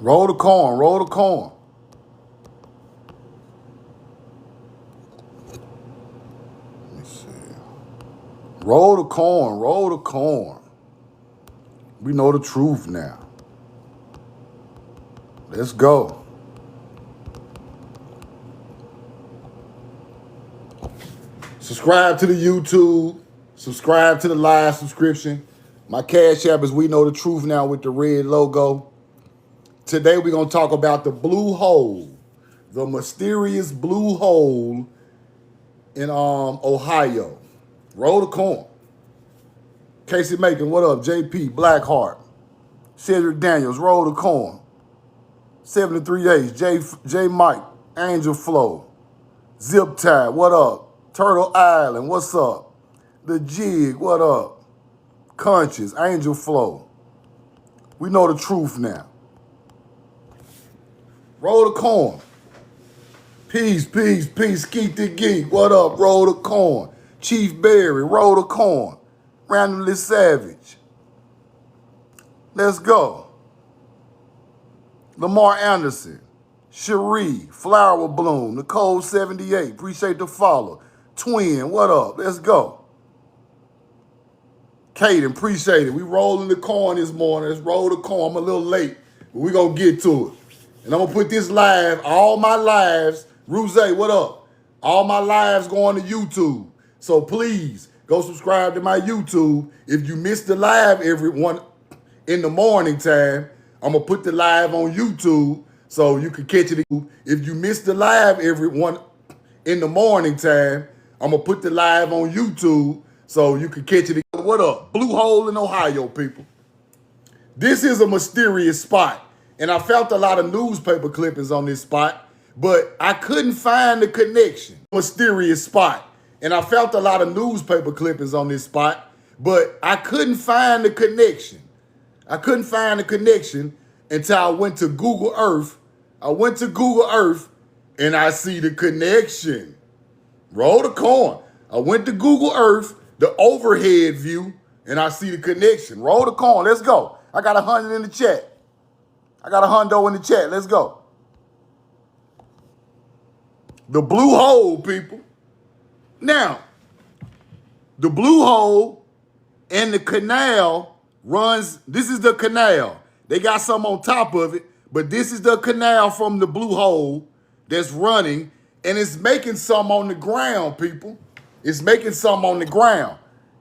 Roll the corn, roll the corn. Let me see. Roll the corn, roll the corn. We know the truth now. Let's go. Subscribe to the YouTube. Subscribe to the live subscription. My Cash App is We Know the Truth Now with the red logo. Today we're going to talk about the blue hole. The mysterious blue hole in Ohio. Roll the corn. Casey Macon, what up? JP, Blackheart. Cedric Daniels, roll the corn. 73H, J Mike, Angel Flow. Zip Tie, what up? Turtle Island, what's up? The Jig, what up? Conscious, Angel Flow. We know the truth now. Roll the corn. Peace, peace, peace, Keith the Geek, what up? Roll the corn. Chief Berry, roll the corn. Randomly Savage. Let's go. Lamar Anderson. Cherie, Flower Bloom, Nicole 78, appreciate the follow. Twin, what up? Let's go. Kaden, appreciate it. We rolling the corn this morning. Let's roll the corn. I'm a little late, but we're going to get to it. And I'm going to put this live, all my lives. Ruse, what up? All my lives going to YouTube. So please go subscribe to my YouTube. If you miss the live everyone in the morning time, I'm going to put the live on YouTube so you can catch it. If you miss the live everyone in the morning time, I'm going to put the live on YouTube so you can catch it. What up? Blue hole in Ohio, people. This is a mysterious spot, and I felt a lot of newspaper clippings on this spot, but I couldn't find the connection. Mysterious spot, and I felt a lot of newspaper clippings on this spot, but I couldn't find the connection. I couldn't find the connection until I went to Google Earth. I went to Google Earth, and I see the connection. Roll the corn. I went to Google Earth, the overhead view, and I see the connection. Roll the corn. Let's go. I got 100 in the chat. I got 100 in the chat. Let's go. The blue hole, people. Now, the blue hole and the canal runs. This is the canal. They got some on top of it, but this is the canal from the blue hole that's running, and it's making some on the ground, people. It's making some on the ground.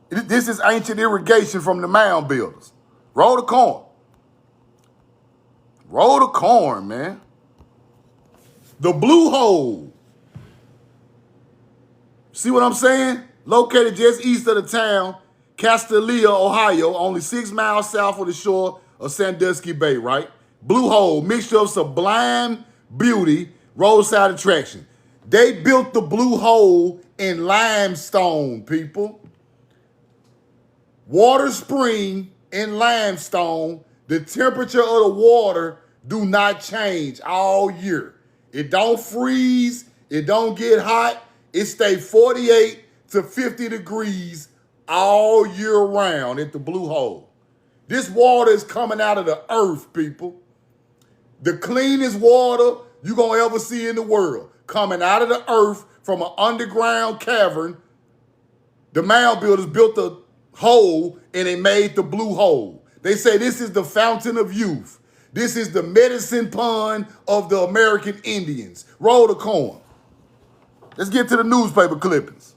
This is ancient irrigation from the mound builders. Roll the corn. Roll the corn, man. The blue hole. See what I'm saying? Located just east of the town, Castalia, Ohio, only 6 miles south of the shore of Sandusky Bay, right? Blue hole, mixture of sublime beauty, roadside attraction. They built the blue hole in limestone, people. Water spring in limestone. The temperature of the water do not change all year. It don't freeze. It don't get hot. It stays 48 to 50 degrees all year round at the blue hole. This water is coming out of the earth, people. The cleanest water you're going to ever see in the world. Coming out of the earth from an underground cavern. The mound builders built a hole and they made the blue hole. They say this is the fountain of youth. This is the medicine pond of the American Indians. Roll the corn. Let's get to the newspaper clippings.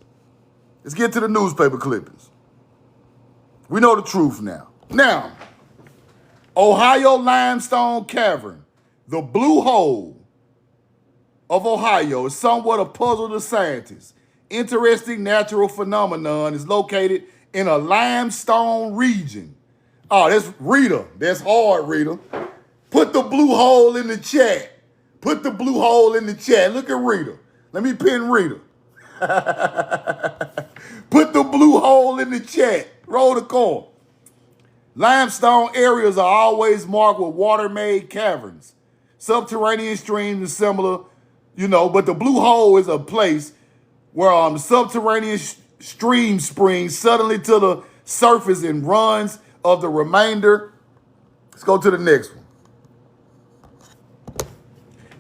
Let's get to the newspaper clippings. We know the truth now. Now, Ohio limestone cavern, the blue hole of Ohio, is somewhat a puzzle to scientists. Interesting natural phenomenon is located in a limestone region. Oh, that's Rita. That's hard, Rita. Put the blue hole in the chat. Put the blue hole in the chat. Look at Rita. Let me pin Rita. Put the blue hole in the chat. Roll the corn. Limestone areas are always marked with water-made caverns, subterranean streams, and similar, but the blue hole is a place where the subterranean stream springs suddenly to the surface and runs of the remainder. Let's go to the next one.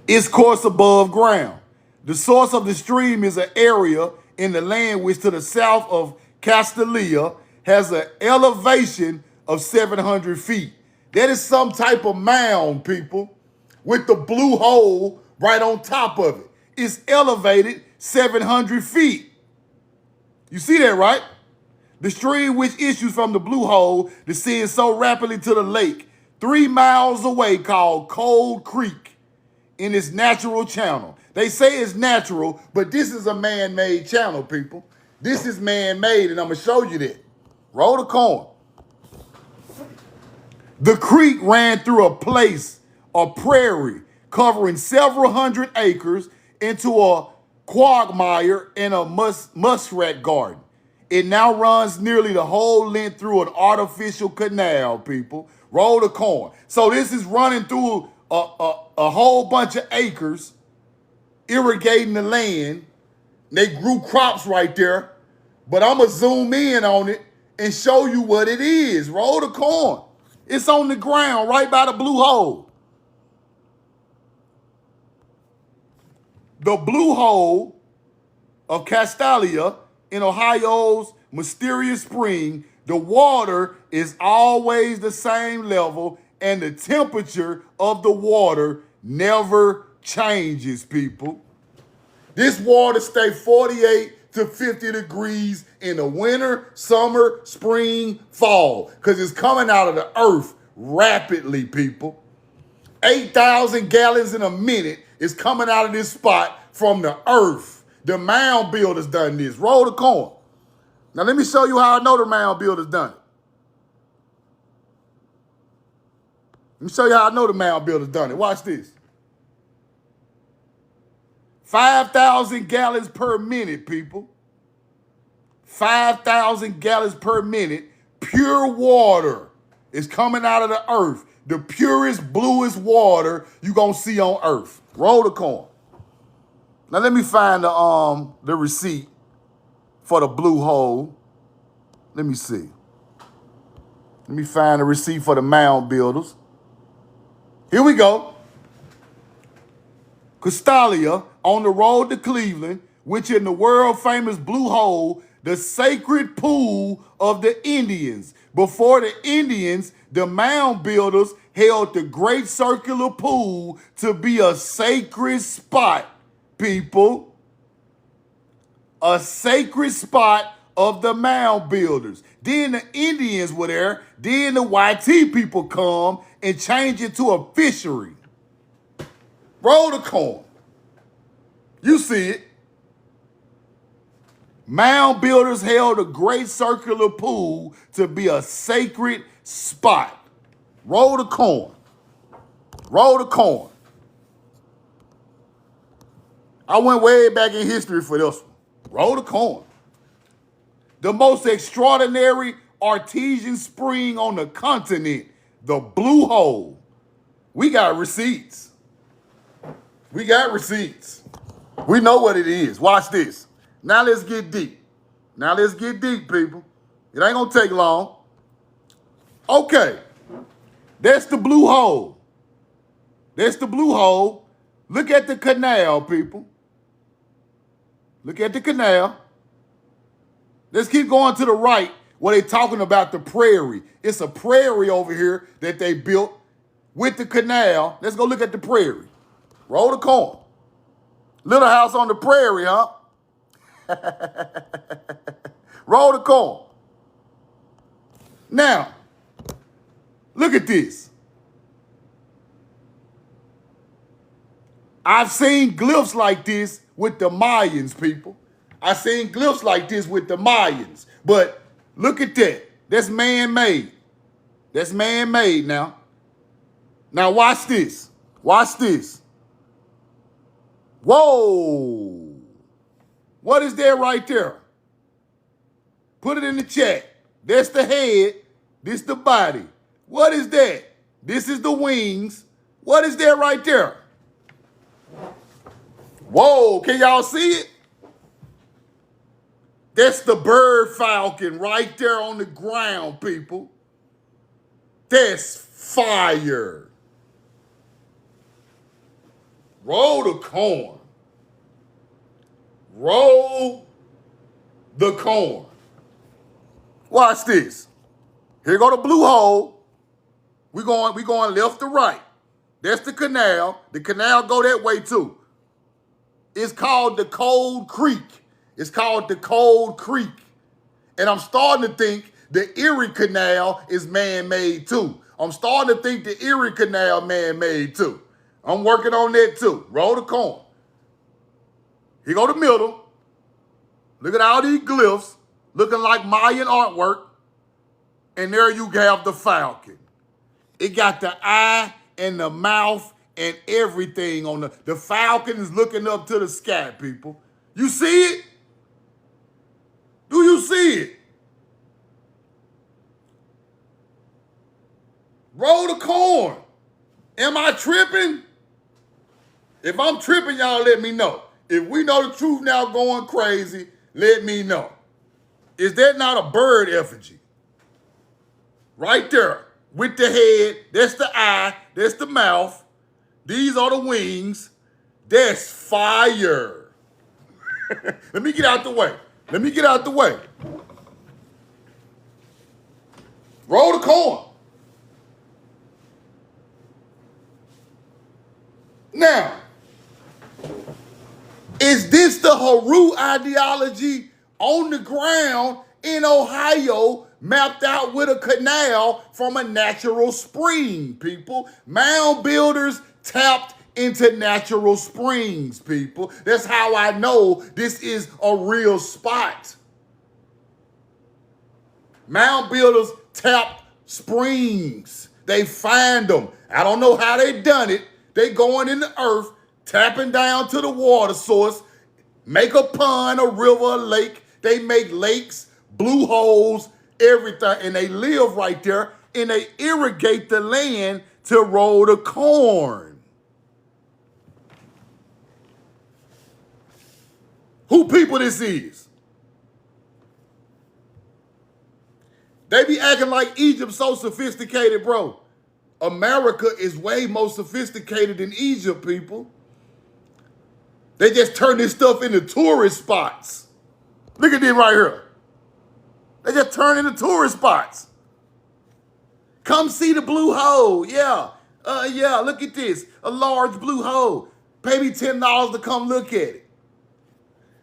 its course above ground. The source of the stream is an area in the land which to the south of Castalia has an elevation of 700 feet. That is some type of mound, people, with the blue hole right on top of it. It's elevated 700 feet. You see that, right? The stream which issues from the blue hole descends so rapidly to the lake 3 miles away called Cold Creek in its natural channel. They say it's natural, but this is a man-made channel, people. This is man-made, and I'm going to show you that. Roll the coin. The creek ran through a place, a prairie, covering several hundred acres into a quagmire and a muskrat garden. It now runs nearly the whole length through an artificial canal, people. Roll the coin. So this is running through a whole bunch of acres, irrigating the land. They grew crops right there, but I'm going to zoom in on it and show you what it is. Roll the coin. It's on the ground right by the blue hole. The blue hole of Castalia in Ohio's mysterious spring, the water is always the same level and the temperature of the water never changes, people. This water stays 48 to 50 degrees in the winter, summer, spring, fall, because it's coming out of the earth rapidly, people. 8,000 gallons in a minute is coming out of this spot from the earth. The mound builders done this. Roll the coin. Now let me show you how I know the mound builders done it. Let me show you how I know the mound builders done it. Watch this. 5,000 gallons per minute, people. 5,000 gallons per minute. Pure water is coming out of the earth. The purest, bluest water you're going to see on earth. Roll the coin. Now let me find the receipt for the blue hole. Let me see. Let me find the receipt for the mound builders. Here we go. Castalia on the road to Cleveland, which in the world famous blue hole, the sacred pool of the Indians. Before the Indians, the mound builders held the great circular pool to be a sacred spot, people. A sacred spot of the mound builders. Then the Indians were there. Then the YT people come and change it to a fishery. Roll the coin. You see it. Mound builders held a great circular pool to be a sacred spot. Roll the coin. Roll the coin. I went way back in history for this one. Roll the coin. The most extraordinary artesian spring on the continent, the blue hole. We got receipts. We got receipts. We know what it is. Watch this. Now let's get deep. Now let's get deep, people. It ain't gonna take long. Okay. That's the blue hole. That's the blue hole. Look at the canal, people. Look at the canal. Let's keep going to the right where they're talking about the prairie. It's a prairie over here that they built with the canal. Let's go look at the prairie. Roll the coin. Little house on the prairie, huh? Roll the coin. Now, look at this. I've seen glyphs like this with the Mayans, people. I've seen glyphs like this with the Mayans. But look at that. That's man-made. That's man-made now. Now watch this. Watch this. Whoa. What is that right there? Put it in the chat. That's the head. This the body. What is that? This is the wings. What is that right there? Whoa, can y'all see it? That's the bird falcon right there on the ground, people. That's fire. Roll the corn. Roll the corn. Watch this. Here go the blue hole. We going left to right. That's the canal. The canal go that way too. It's called the Cold Creek. It's called the Cold Creek. And I'm starting to think the Erie Canal is man-made too. I'm starting to think the Erie Canal man-made too. I'm working on that too. Roll the corn. Here go the middle. Look at all these glyphs looking like Mayan artwork. And there you have the falcon. It got the eye and the mouth and everything on the falcon is looking up to the sky, people. You see it? Do you see it? Roll the corn. Am I tripping? If I'm tripping, y'all let me know. If we know the truth now going crazy, let me know. Is that not a bird effigy? Right there. With the head, that's the eye, that's the mouth. These are the wings. That's fire. Let me get out the way. Let me get out the way. Roll the corn. Now, is this the Haru ideology on the ground in Ohio, mapped out with a canal from a natural spring, people? Mound builders tapped into natural springs, people. That's how I know this is a real spot. Mound builders tapped springs. They find them. I don't know how they done it. They going in the earth, tapping down to the water source, make a pond, a river, a lake. They make lakes, blue holes, everything, and they live right there, and they irrigate the land to roll the corn. Who people this is? They be acting like Egypt so sophisticated, bro. America is way more sophisticated than Egypt, people. They just turn this stuff into tourist spots. Look at this right here. They just turn into tourist spots. Come see the blue hole. Yeah. Yeah, look at this. A large blue hole. Pay me $10 to come look at it.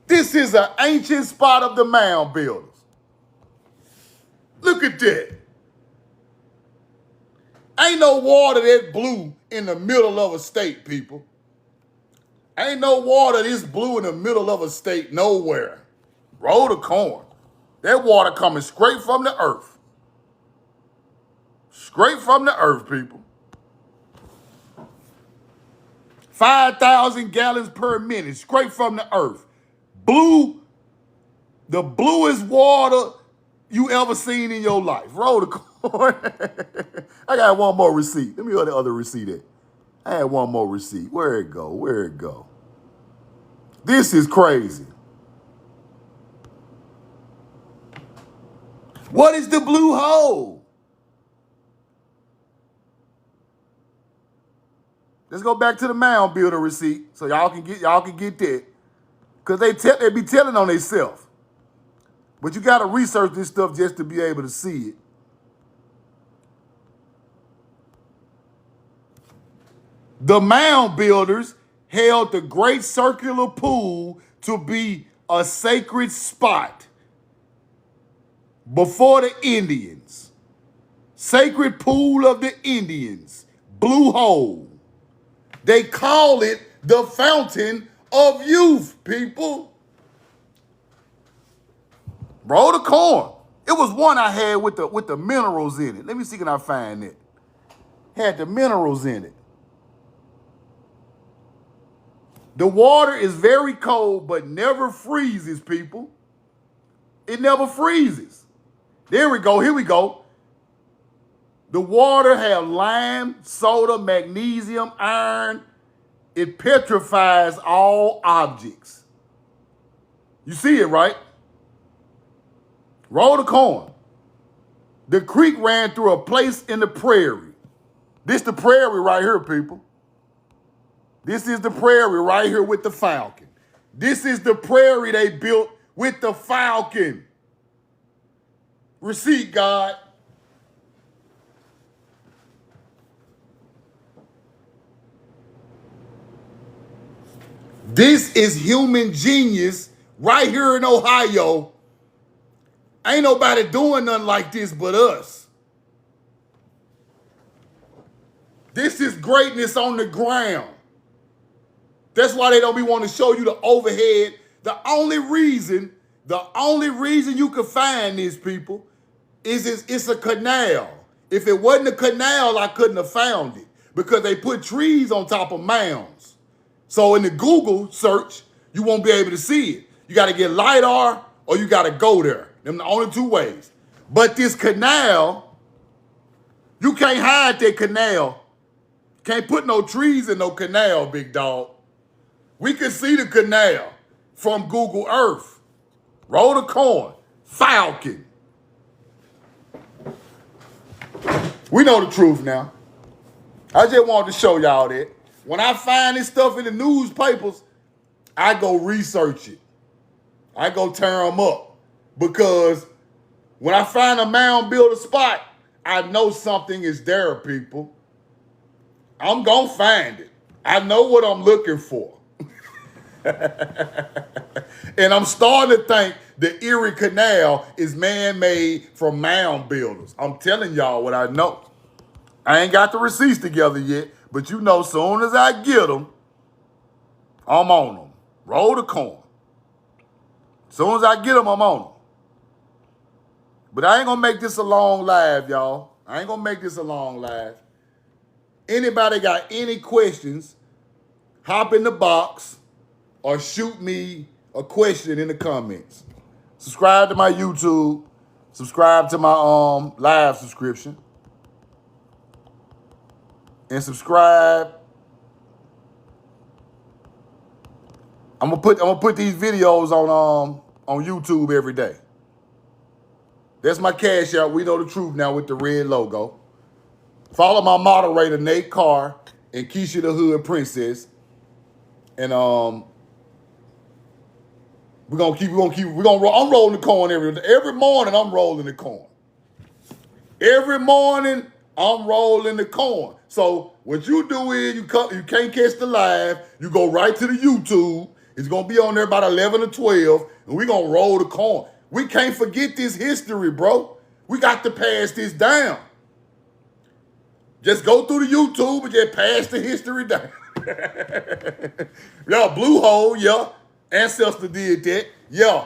This is an ancient spot of the mound builders. Look at that. Ain't no water that blue in the middle of a state, people. Ain't no water this blue in the middle of a state nowhere. Roll the corn. That water coming straight from the earth. Straight from the earth, people. 5,000 gallons per minute, straight from the earth. Blue, the bluest water you ever seen in your life. Roll the corn. I got one more receipt. Let me get the other receipt at. I had one more receipt. Where it go? Where it go? This is crazy. What is the blue hole? Let's go back to the mound builder receipt so y'all can get that. Cause they be telling on themselves. But you gotta research this stuff just to be able to see it. The mound builders held the great circular pool to be a sacred spot before the Indians. Sacred pool of the Indians, blue hole. They call it the fountain of youth, people. Roll the corn. It was one I had with the minerals in it. Let me see can I find it. Had the minerals in it. The water is very cold, but never freezes, people. It never freezes. There we go. Here we go. The water has lime, soda, magnesium, iron. It petrifies all objects. You see it, right? Roll the corn. The creek ran through a place in the prairie. This the prairie right here, people. This is the prairie right here with the falcon. This is the prairie they built with the falcon. Receipt, God. This is human genius right here in Ohio. Ain't nobody doing nothing like this but us. This is greatness on the ground. That's why they don't be wanting to show you the overhead. The only reason you can find these people is it's a canal. If it wasn't a canal, I couldn't have found it because they put trees on top of mounds. So in the Google search, you won't be able to see it. You got to get LiDAR or you got to go there. Them the only two ways. But this canal, you can't hide that canal. Can't put no trees in no canal, big dog. We can see the canal from Google Earth. Roll the coin. Falcon. We know the truth now. I just wanted to show y'all that. When I find this stuff in the newspapers, I go research it. I go tear them up. Because when I find a mound builder spot, I know something is there, people. I'm going to find it. I know what I'm looking for. And I'm starting to think the Erie Canal is man-made from mound builders. I'm telling y'all what I know. I ain't got the receipts together yet, but you know, soon as I get them, I'm on them. Roll the coin. Soon as I get them, I'm on them. But I ain't going to make this a long live, y'all. I ain't going to make this a long live. Anybody got any questions, hop in the box or shoot me a question in the comments. Subscribe to my YouTube. Subscribe to my live subscription. And subscribe. I'm gonna put these videos on YouTube every day. That's my cash out. We know the truth now with the red logo. Follow my moderator, Nate Carr, and Keisha the Hood Princess. And I'm rolling the coin every morning. I'm rolling the coin. Every morning, I'm rolling the coin. So what you do is you can't catch the live. You go right to the YouTube. It's gonna be on there about 11 or 12, and we're gonna roll the coin. We can't forget this history, bro. We got to pass this down. Just go through the YouTube and just pass the history down. Yeah, Blue Hole, yeah. Ancestor did that. Yeah.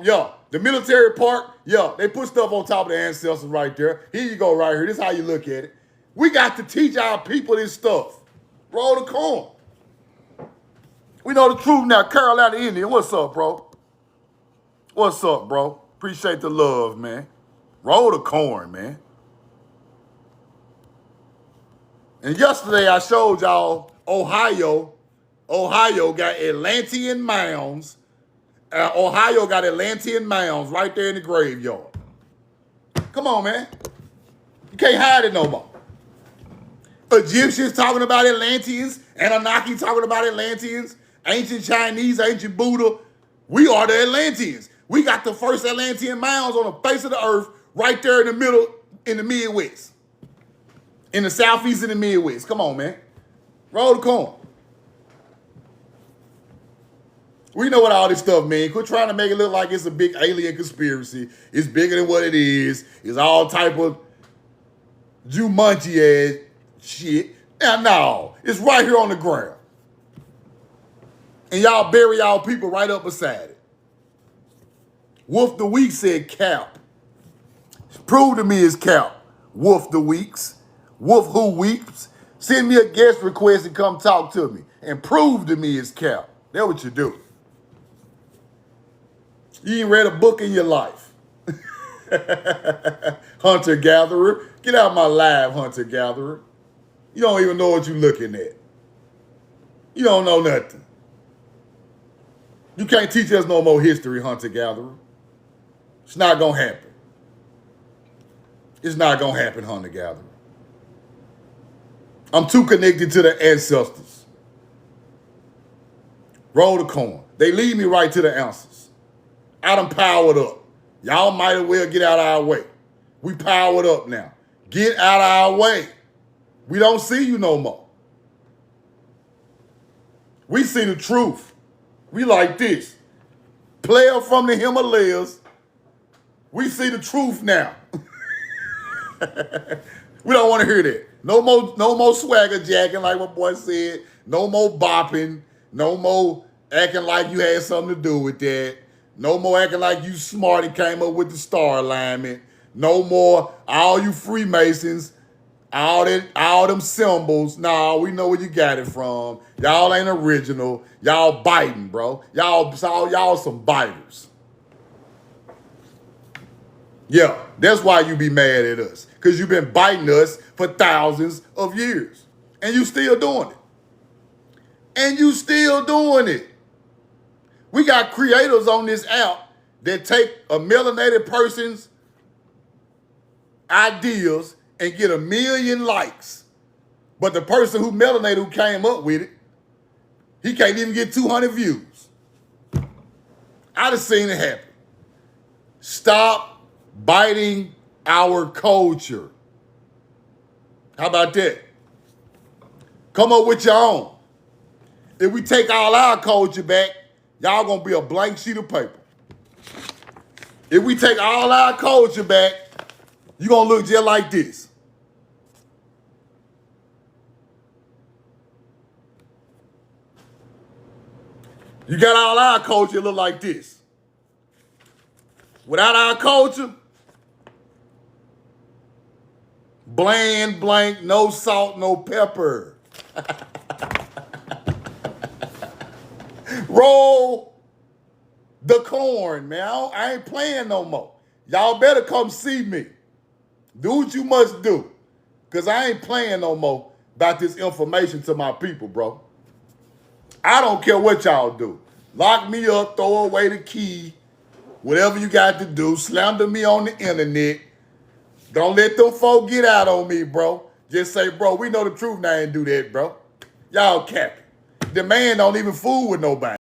Yeah. The military park, yeah. They put stuff on top of the ancestors right there. Here you go, right here. This is how you look at it. We got to teach our people this stuff. Roll the coin. We know the truth now. Carolina Indian, what's up, bro? What's up, bro? Appreciate the love, man. Roll the coin, man. And yesterday I showed y'all Ohio. Ohio got Atlantean mounds. Ohio got Atlantean mounds right there in the graveyard. Come on, man. You can't hide it no more. Egyptians talking about Atlanteans. Anunnaki talking about Atlanteans. Ancient Chinese, ancient Buddha. We are the Atlanteans. We got the first Atlantean mounds on the face of the earth right there in the middle in the Midwest. In the Southeast and the Midwest. Come on, man. Roll the coin. We know what all this stuff means. Quit trying to make it look like it's a big alien conspiracy. It's bigger than what it is. It's all type of Jumanji ass shit. Now, no. It's right here on the ground. And y'all bury y'all people right up beside it. Wolf the Week said cap. Prove to me it's cap. Wolf the Weeks. Wolf who weeps. Send me a guest request and come talk to me. And prove to me it's cap. That's what you do. You ain't read a book in your life. Hunter-gatherer. Get out my live, hunter-gatherer. You don't even know what you're looking at. You don't know nothing. You can't teach us no more history, hunter-gatherer. It's not going to happen. It's not going to happen, hunter-gatherer. I'm too connected to the ancestors. Roll the coin. They lead me right to the answers. I done powered up. Y'all might as well get out of our way. We powered up now. Get out of our way. We don't see you no more. We see the truth. We like this. Player from the Himalayas. We see the truth now. We don't want to hear that. No more swagger jacking like my boy said. No more bopping. No more acting like you had something to do with that. No more acting like you smart and came up with the star alignment. No more all you Freemasons, all them symbols. Nah, we know where you got it from. Y'all ain't original. Y'all biting, bro. Y'all some biters. Yeah, that's why you be mad at us. Because you've been biting us for thousands of years. And you still doing it. And you still doing it. We got creators on this app that take a melanated person's ideas and get 1 million likes. But the person who melanated, who came up with it, he can't even get 200 views. I done seen it happen. Stop biting our culture. How about that? Come up with your own. If we take all our culture back, y'all gonna be a blank sheet of paper. If we take all our culture back, you gonna look just like this. You got all our culture, it look like this. Without our culture, bland, blank, no salt, no pepper. Roll the corn, man. I ain't playing no more. Y'all better come see me. Do what you must do. Because I ain't playing no more about this information to my people, bro. I don't care what y'all do. Lock me up, throw away the key, whatever you got to do. Slander me on the internet. Don't let them folk get out on me, bro. Just say, bro, we know the truth now and do that, bro. Y'all capping. The man don't even fool with nobody.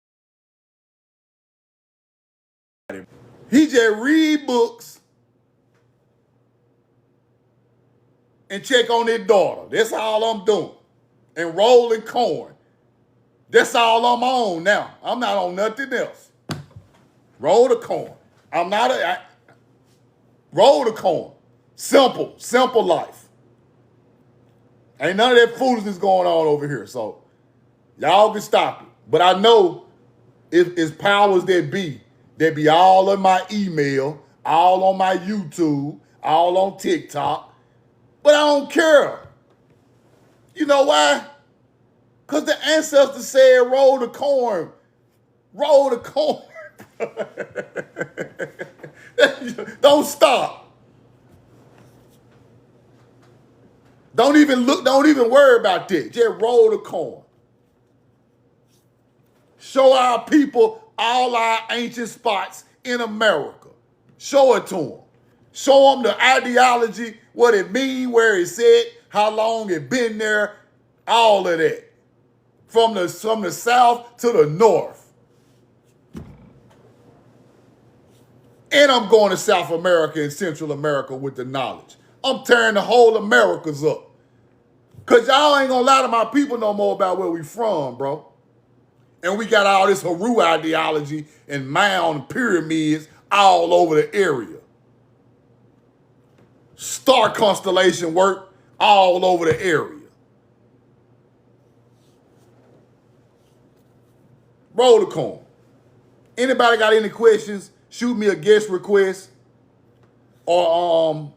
He just read books and check on his daughter. That's all I'm doing. And rolling corn. That's all I'm on now. I'm not on nothing else. Roll the corn. Roll the corn. Simple life. Ain't none of that foolishness going on over here. So y'all can stop it. But I know if it's powers that be all in my email, all on my YouTube, all on TikTok. But I don't care. You know why? Because the ancestors said roll the corn. Roll the corn. Don't stop. Don't even worry about that. Just roll the corn. Show our people all our ancient spots in America. Show it to them. Show them the ideology, what it mean, where it's at, how long it been there, all of that. From the south to the north. And I'm going to South America and Central America with the knowledge. I'm tearing the whole Americas up. Because y'all ain't going to lie to my people no more about where we from, bro. And we got all this Haru ideology and mound pyramids all over the area. Star constellation work all over the area. Roll the corn. Anybody got any questions? Shoot me a guest request, or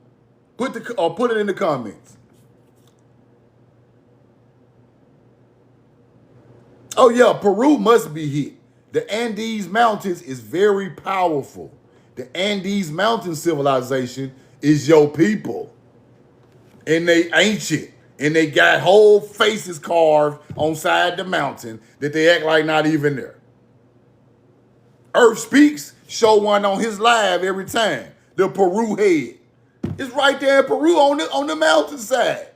put it in the comments. Oh yeah, Peru must be hit. The Andes Mountains is very powerful. The Andes Mountain civilization is your people, and they ancient. And they got whole faces carved on side the mountain that they act like not even there. Earth Speaks show one on his live every time. The Peru head. It's right there in Peru on the mountainside.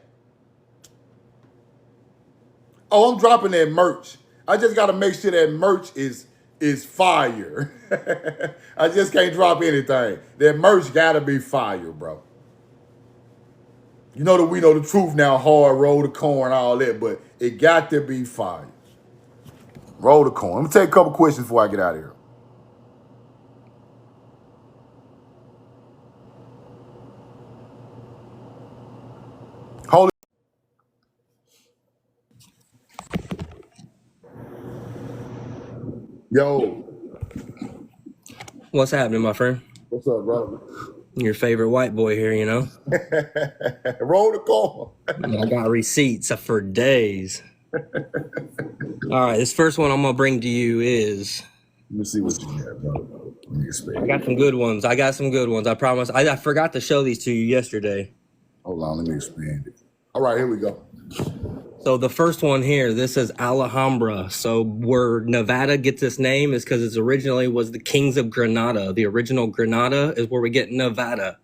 Oh, I'm dropping that merch. I just got to make sure that merch is fire. I just can't drop anything. That merch got to be fire, bro. You know that we know the truth now, hard, roll the corn, all that, but it got to be fire. Roll the corn. Let me take a couple questions before I get out of here. Holy. Yo. What's happening, my friend? What's up, brother? Your favorite white boy here, you know? Roll the corn. I got receipts for days. All right, this first one I'm going to bring to you is... Let me see what you got, bro. I got some good ones. I promise. I forgot to show these to you yesterday. Hold on, let me expand it. All right, here we go. So the first one here, this is Alhambra. So where Nevada gets its name is because it originally was the Kings of Granada. The original Granada is where we get Nevada.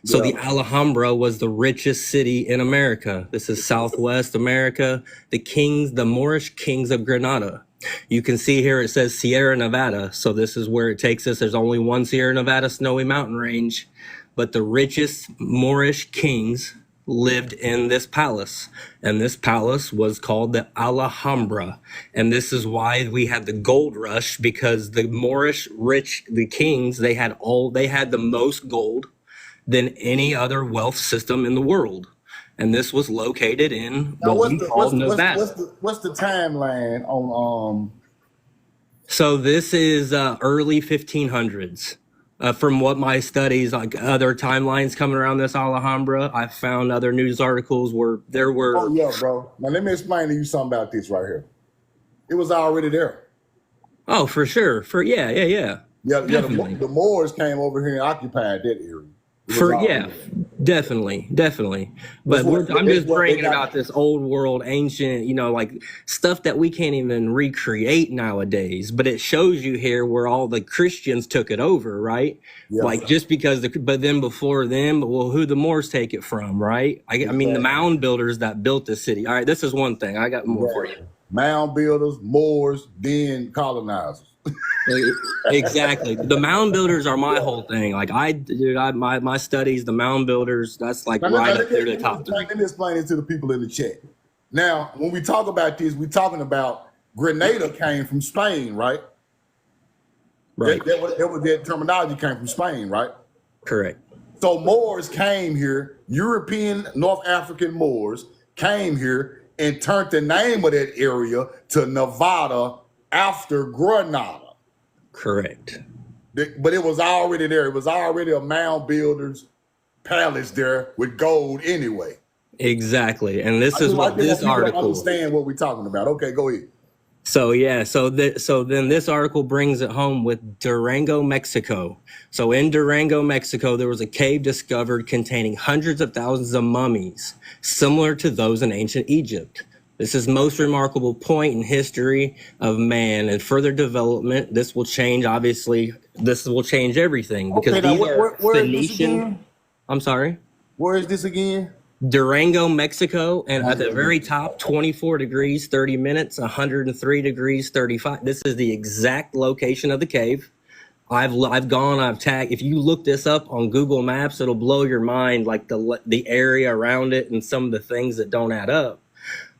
So the Alhambra was the richest city in America. This is Southwest America. The Moorish Kings of Granada. You can see here it says Sierra Nevada. So this is where it takes us. There's only one Sierra Nevada snowy mountain range. But the richest Moorish kings lived in this palace, and this palace was called the Alhambra. And this is why we had the gold rush, because the Moorish the kings, they had the most gold than any other wealth system in the world. And this was located in what we call Nevada. What's the timeline on So this is early 1500s. From what my studies, like other timelines coming around this Alhambra, I found other news articles where there were... Oh, yeah, bro. Now, let me explain to you something about this right here. It was already there. Oh, for sure. Yeah. Yeah, the Moors came over here and occupied that area. Definitely. But I'm just bringing about this old world, ancient, like stuff that we can't even recreate nowadays. But it shows you here where all the Christians took it over, right? Yeah. Like just because, but then before them, well, who the Moors take it from, right? I mean, the mound builders that built the city. All right, this is one thing. I got more for you. Mound builders, Moors, then colonizers. Exactly. The mound builders are my whole thing. Like my studies, the mound builders, that's like right up there to the top. Let me explain it to the people in the chat. Now, when we talk about this, we're talking about Grenada came from Spain, right? Right. That terminology came from Spain, right? Correct. So Moors came here, European, North African Moors came here and turned the name of that area to Nevada after Granada. Correct. But it was already there. It was already a mound builder's palace there with gold anyway. Exactly. And this is what this article... understand what we're talking about. Okay, go ahead. So yeah, so then this article brings it home with Durango, Mexico. So in Durango, Mexico, there was a cave discovered containing hundreds of thousands of mummies, similar to those in ancient Egypt. This is most remarkable point in history of man and further development. This will change, obviously. This will change everything because these are Phoenician. I'm sorry. Where is this again? Durango, Mexico, and at the very top, 24 degrees, 30 minutes, 103 degrees, 35. This is the exact location of the cave. I've tagged. If you look this up on Google Maps, it'll blow your mind, like the area around it and some of the things that don't add up.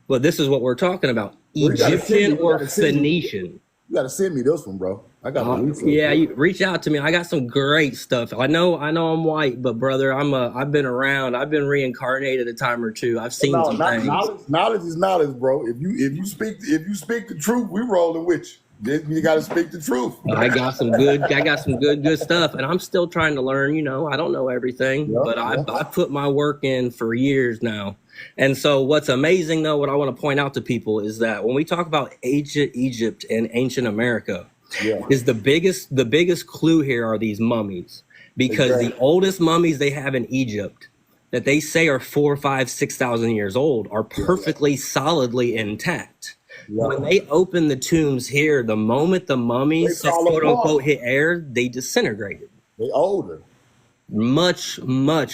But this is what we're talking about: Egyptian or Phoenician. You gotta send me this one, bro. I got you reach out to me. I got some great stuff. I know I'm white, but brother, I've been around. I've been reincarnated a time or two. I've seen some things. Knowledge is knowledge, bro. If you speak the truth, we rolling with you. You got to speak the truth. I got some good stuff, and I'm still trying to learn. I don't know everything, but I put my work in for years now. And so what's amazing, though, what I want to point out to people is that when we talk about ancient Egypt and ancient America, is the biggest clue here are these mummies, because the oldest mummies they have in Egypt that they say are 4,000, 5,000, 6,000 years old are perfectly solidly intact. When they open the tombs here, the moment the mummies quote unquote hit air, they disintegrated. They older. Much.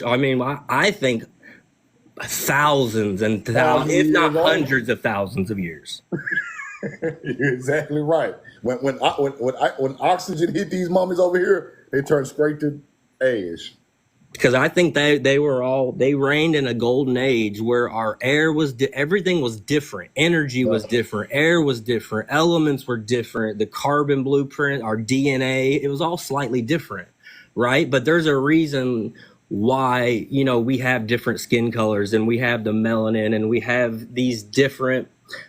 I mean, I think thousands and Thousands thousands, of if not years old. hundreds of thousands of years. You're exactly right. When oxygen hit these mummies over here, they turn straight to ash. Because I think they reigned in a golden age where our air was everything was different, energy Yeah. was different, air was different, elements were different, the carbon blueprint, our DNA, it was all slightly different, right? But there's a reason why we have different skin colors, and we have the melanin, and we have these different.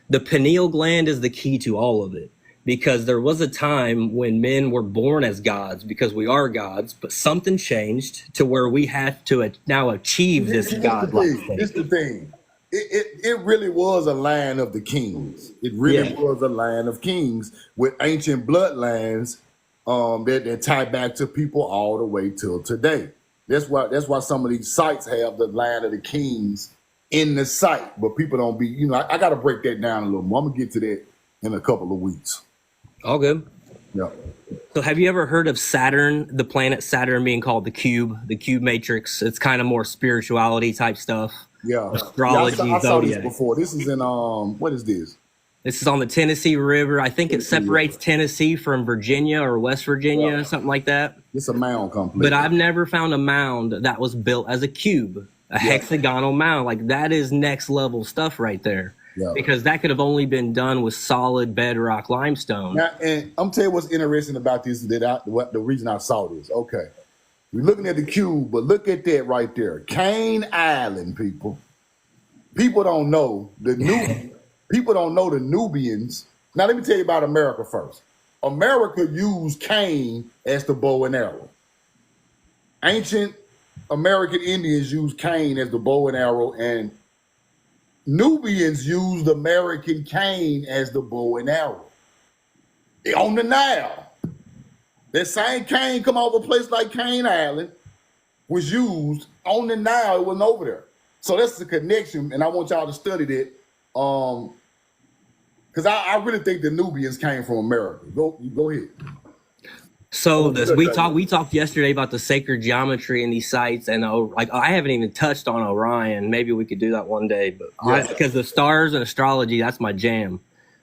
The pineal gland is the key to all of it, because there was a time when men were born as gods because we are gods, but something changed to where we have to now achieve this godlike state. This the thing. It really was a line of the kings. It really Yeah. was a line of kings with ancient bloodlines that tie back to people all the way till today. That's why some of these sites have the line of the kings in the site, but people don't be. I got to break that down a little more. I'm gonna get to that in a couple of weeks. All good. Yeah. So have you ever heard of Saturn, the planet Saturn being called the cube matrix? It's kind of more spirituality type stuff. Yeah. Astrology, I saw this zodiac. before. This is in what is this? This is on the Tennessee River. I think it separates Tennessee from Virginia or West Virginia, something like that. It's a mound complex. But I've never found a mound that was built as a cube, a hexagonal mound. Like, that is next level stuff right there. Yeah. Because that could have only been done with solid bedrock limestone. Now, and I'm telling you what's interesting about this, the reason I saw this. Okay. We're looking at the cube, but look at that right there. Cane Island, people. People don't know the Nubians. Now let me tell you about America first. America used cane as the bow and arrow. Ancient American Indians used cane as the bow and arrow, and Nubians used American cane as the bow and arrow. On the Nile. That same cane come off a place like Cane Island was used on the Nile. It wasn't over there. So that's the connection, and I want y'all to study that. Because I really think the Nubians came from America. Go ahead. So we talked yesterday about the sacred geometry in these sites, and I haven't even touched on Orion. Maybe we could do that one day, but because the stars and astrology, that's my jam.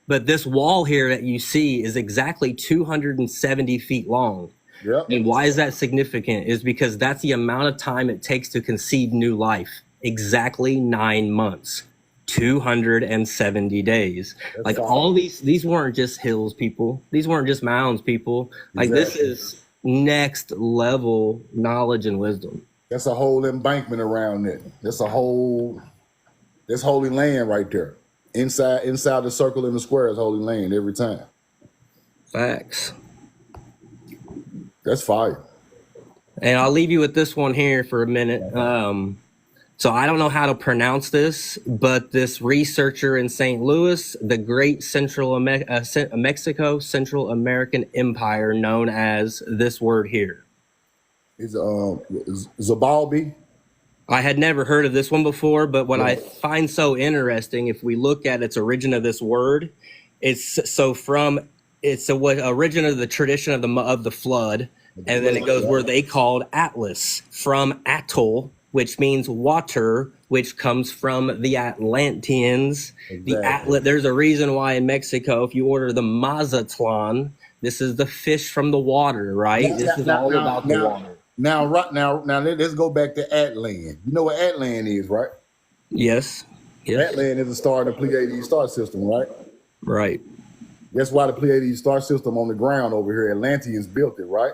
But this wall here that you see is exactly 270 feet long. Yep. And why is that significant? Is because that's the amount of time it takes to conceive new life. Exactly 9 months. 270 days. That's like awesome. All these weren't just hills, people. These weren't just mounds, people. Like This is next level knowledge and wisdom. That's a whole embankment around it. That's holy land right there. Inside the circle and the square is holy land every time. Facts. That's fire. And I'll leave you with this one here for a minute. So I don't know how to pronounce this, but this researcher in St. Louis, the Great Mexico Central American Empire, known as this word here. Is Zabalbi? I had never heard of this one before, but what I find so interesting, if we look at its origin of this word, it's what origin of the tradition of the flood, and then it goes where they called Atlas from atoll, which means water, which comes from the Atlanteans. Exactly. There's a reason why in Mexico, if you order the Mazatlan, this is the fish from the water, right? This is all about the water. Now, let's go back to Atlan. You know what Atlan is, right? Yes. Atlan is a star in the Pleiades star system, right? Right. That's why the Pleiades star system on the ground over here, Atlanteans built it, right?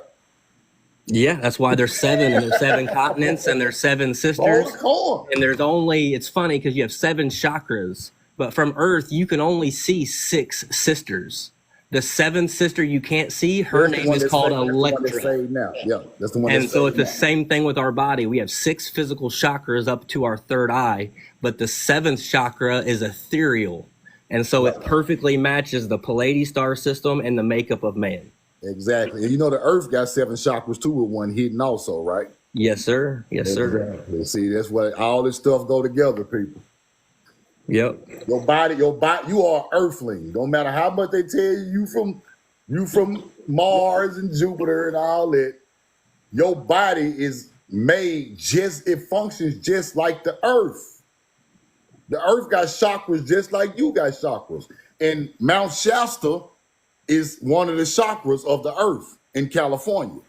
Yeah, that's why there's 7, and there's 7 continents, and there's 7 sisters. And it's funny because you have 7 chakras, but from Earth, you can only see 6 sisters. The 7th sister you can't see, her name is called Electra. Yeah, that's the one. And so it's the same thing with our body. We have 6 physical chakras up to our 3rd eye, but the 7th chakra is ethereal. And so it perfectly matches the Pleiades star system and the makeup of man. Exactly. And the Earth got 7 chakras too, with one hidden also, right? Yes, sir. Yes, sir. See, that's what all this stuff go together, people. Yep. Your body, you are earthling. Don't matter how much they tell you from Mars and Jupiter and all that. Your body is made it functions just like the Earth. The earth got chakras just like you got chakras. And Mount Shasta is one of the chakras of the earth in California.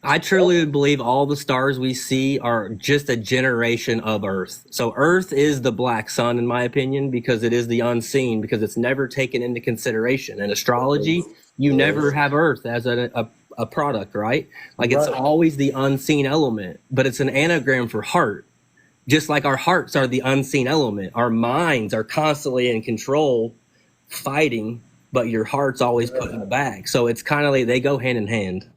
I truly believe all the stars we see are just a generation of Earth. So Earth is the black sun, in my opinion, because it is the unseen, because it's never taken into consideration. In astrology, you never have Earth as a product, right? Like it's Right. always the unseen element, but it's an anagram for heart. Just like our hearts are the unseen element, our minds are constantly in control, fighting, but your heart's always putting back. So it's kind of like they go hand in hand.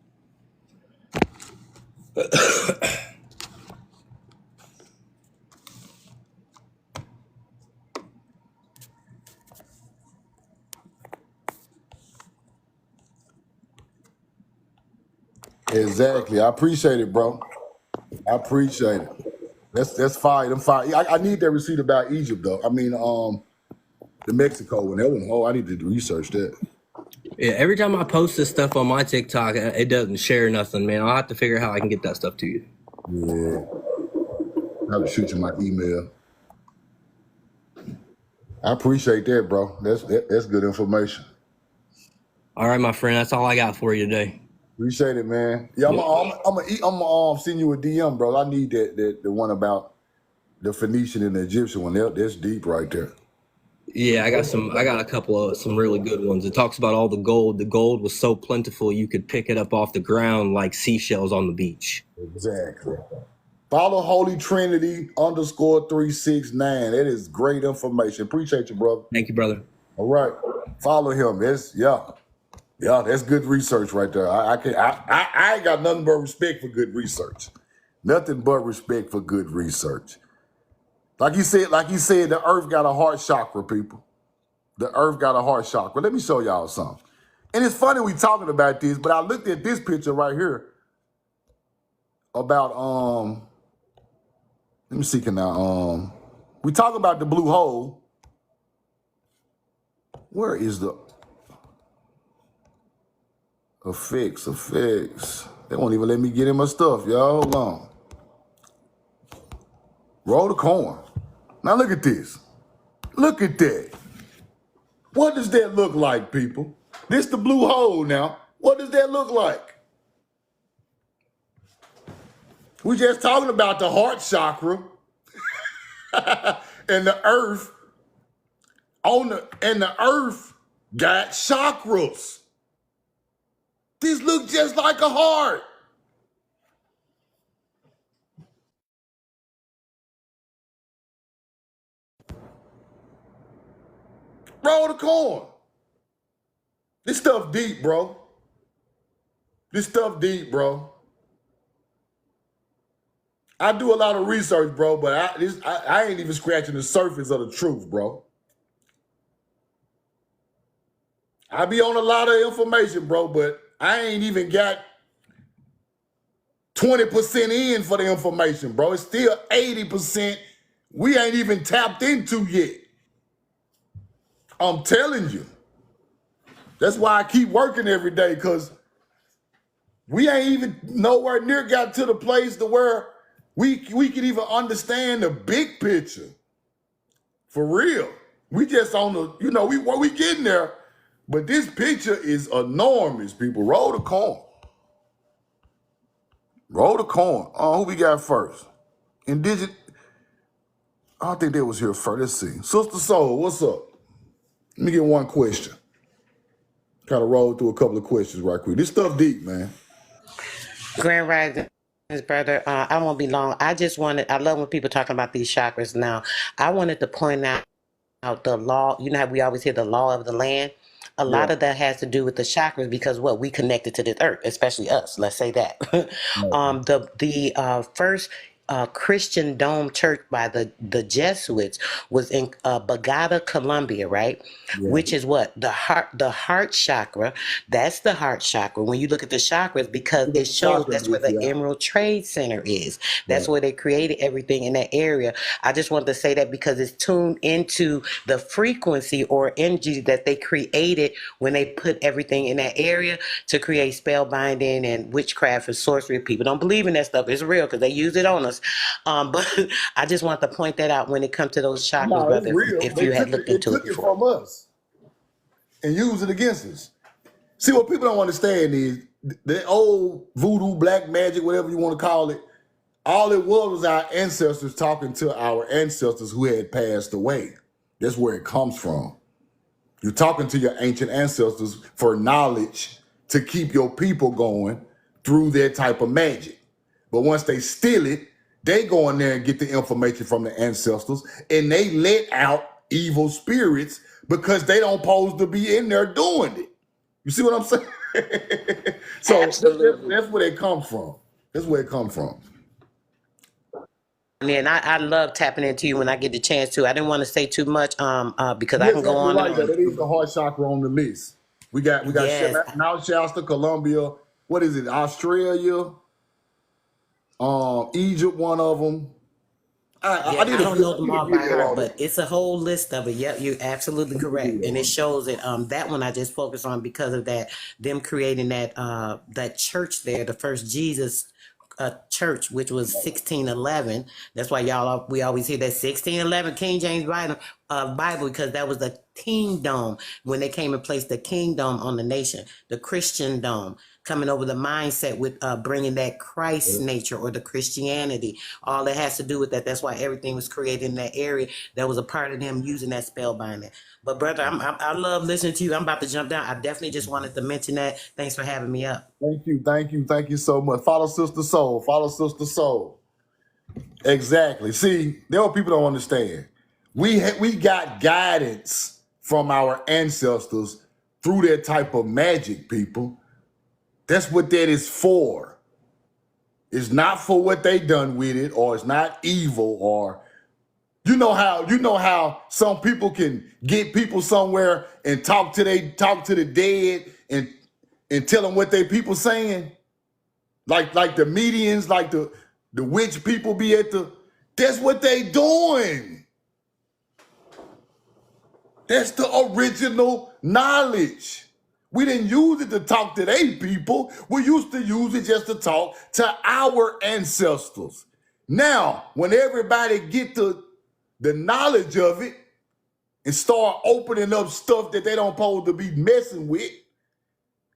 Exactly. I appreciate it, bro. I appreciate it. That's fire. Them fire. I need that receipt about Egypt though. I mean, the Mexico one. That one. Oh, I need to research that. Yeah, every time I post this stuff on my TikTok, it doesn't share nothing, man. I'll have to figure out how I can get that stuff to you. Yeah. I have to shoot you my email. I appreciate that, bro. That's good information. All right, my friend, that's all I got for you today. Appreciate it, man. Yeah, I'm gonna send you a DM, bro. I need that the one about the Phoenician and the Egyptian one. That's deep right there. Yeah, I got a couple of some really good ones. It talks about all the gold. The gold was so plentiful you could pick it up off the ground like seashells on the beach. Exactly. Follow Holy Trinity _369. That is great information. Appreciate you, brother. Thank you, brother. All right. Follow him. Yeah, that's good research right there. I ain't got nothing but respect for good research. Nothing but respect for good research. Like he said, the earth got a heart chakra, people. The earth got a heart chakra. Let me show y'all something. And it's funny we talking about this, but I looked at this picture right here about let me see, we talk about the blue hole. Where is the effects? They won't even let me get in my stuff, y'all. Hold on. Roll the coin. Now look at this. Look at that. What does that look like, people? This the blue hole now. What does that look like? We just talking about the heart chakra and the earth and the earth got chakras. This look just like a heart. Roll the coin. This stuff deep, bro. This stuff deep, bro. I do a lot of research, bro, but I ain't even scratching the surface of the truth, bro. I be on a lot of information, bro, but I ain't even got 20% in for the information, bro. It's still 80% we ain't even tapped into yet. I'm telling you. That's why I keep working every day, because we ain't even nowhere near got to the place to where we can even understand the big picture. For real. We just on the, we getting there, but this picture is enormous, people. Roll the coin. Roll the coin. Who we got first? Indigent. I think they was here first. Let's see. Sister Soul, what's up? Let me get one question. Kind of roll through a couple of questions right quick. This stuff deep, man. Grand Rising, brother. I won't be long. I love when people talking about these chakras now. I wanted to point out the law. You know how we always hear the law of the land? A lot Yeah. of that has to do with the chakras because what we connected to this earth, especially us. Let's say that. The first Christian dome church by the Jesuits was in Bogota, Colombia, right? Yeah. Which is what the heart chakra. That's the heart chakra. When you look at the chakras, because it shows that's where the Emerald Trade Center is. That's where they created everything in that area. I just wanted to say that because it's tuned into the frequency or energy that they created when they put everything in that area to create spell binding and witchcraft and sorcery. People don't believe in that stuff. It's real because they use it on us. course. But I just want to point that out when it comes to those chakras, No, it's brother, real. if you had looked They into it took it before. from us and used it against us. See, what people don't understand is the old voodoo, black magic, whatever you want to call it, all it was our ancestors talking to our ancestors who had passed away. That's where it comes from. You're talking to your ancient ancestors for knowledge to keep your people going through their type of magic. But once they steal it, they go in there and get the information from the ancestors, and they let out evil spirits because they don't pose to be in there doing it. You see what I'm saying? So Absolutely. that's where they come from. That's where it comes from. And I love tapping into you when I get the chance to. I didn't want to say too much because I Yes, can go you're on and right. That is on. the heart chakra on the list. We got Yes. Mount Shasta, Colombia. What is it? Australia, Egypt, one of them. Yeah, I need I a don't know them need a all by video heart, on but it. it's a whole list of it. Yep, you're absolutely correct, and it shows it. That one I just focus on because of that them creating that church there, the first Jesus church, which was 1611. That's why we always hear that 1611 King James Bible because that was the kingdom when they came and placed the kingdom on the nation, the Christendom coming over the mindset with bringing that Christ nature or the Christianity. All that has to do with that. That's why everything was created in that area. That was a part of them using that spell binding. But brother, I love listening to you. I'm about to jump down. I definitely just wanted to mention that. Thanks for having me up. Thank you so much. Follow Sister Soul. Follow Sister Soul. Exactly. See, there are people don't understand. We got guidance from our ancestors through that type of magic, people. That's what that is for. It's not for what they done with it, or it's not evil, or you know how some people can get people somewhere and talk to the dead and tell them what they people saying, like the medians, like the witch people be at the. That's what they doing. That's the original knowledge. We didn't use it to talk to they people. We used to use it just to talk to our ancestors. Now, when everybody get the knowledge of it and start opening up stuff that they don't supposed to be messing with,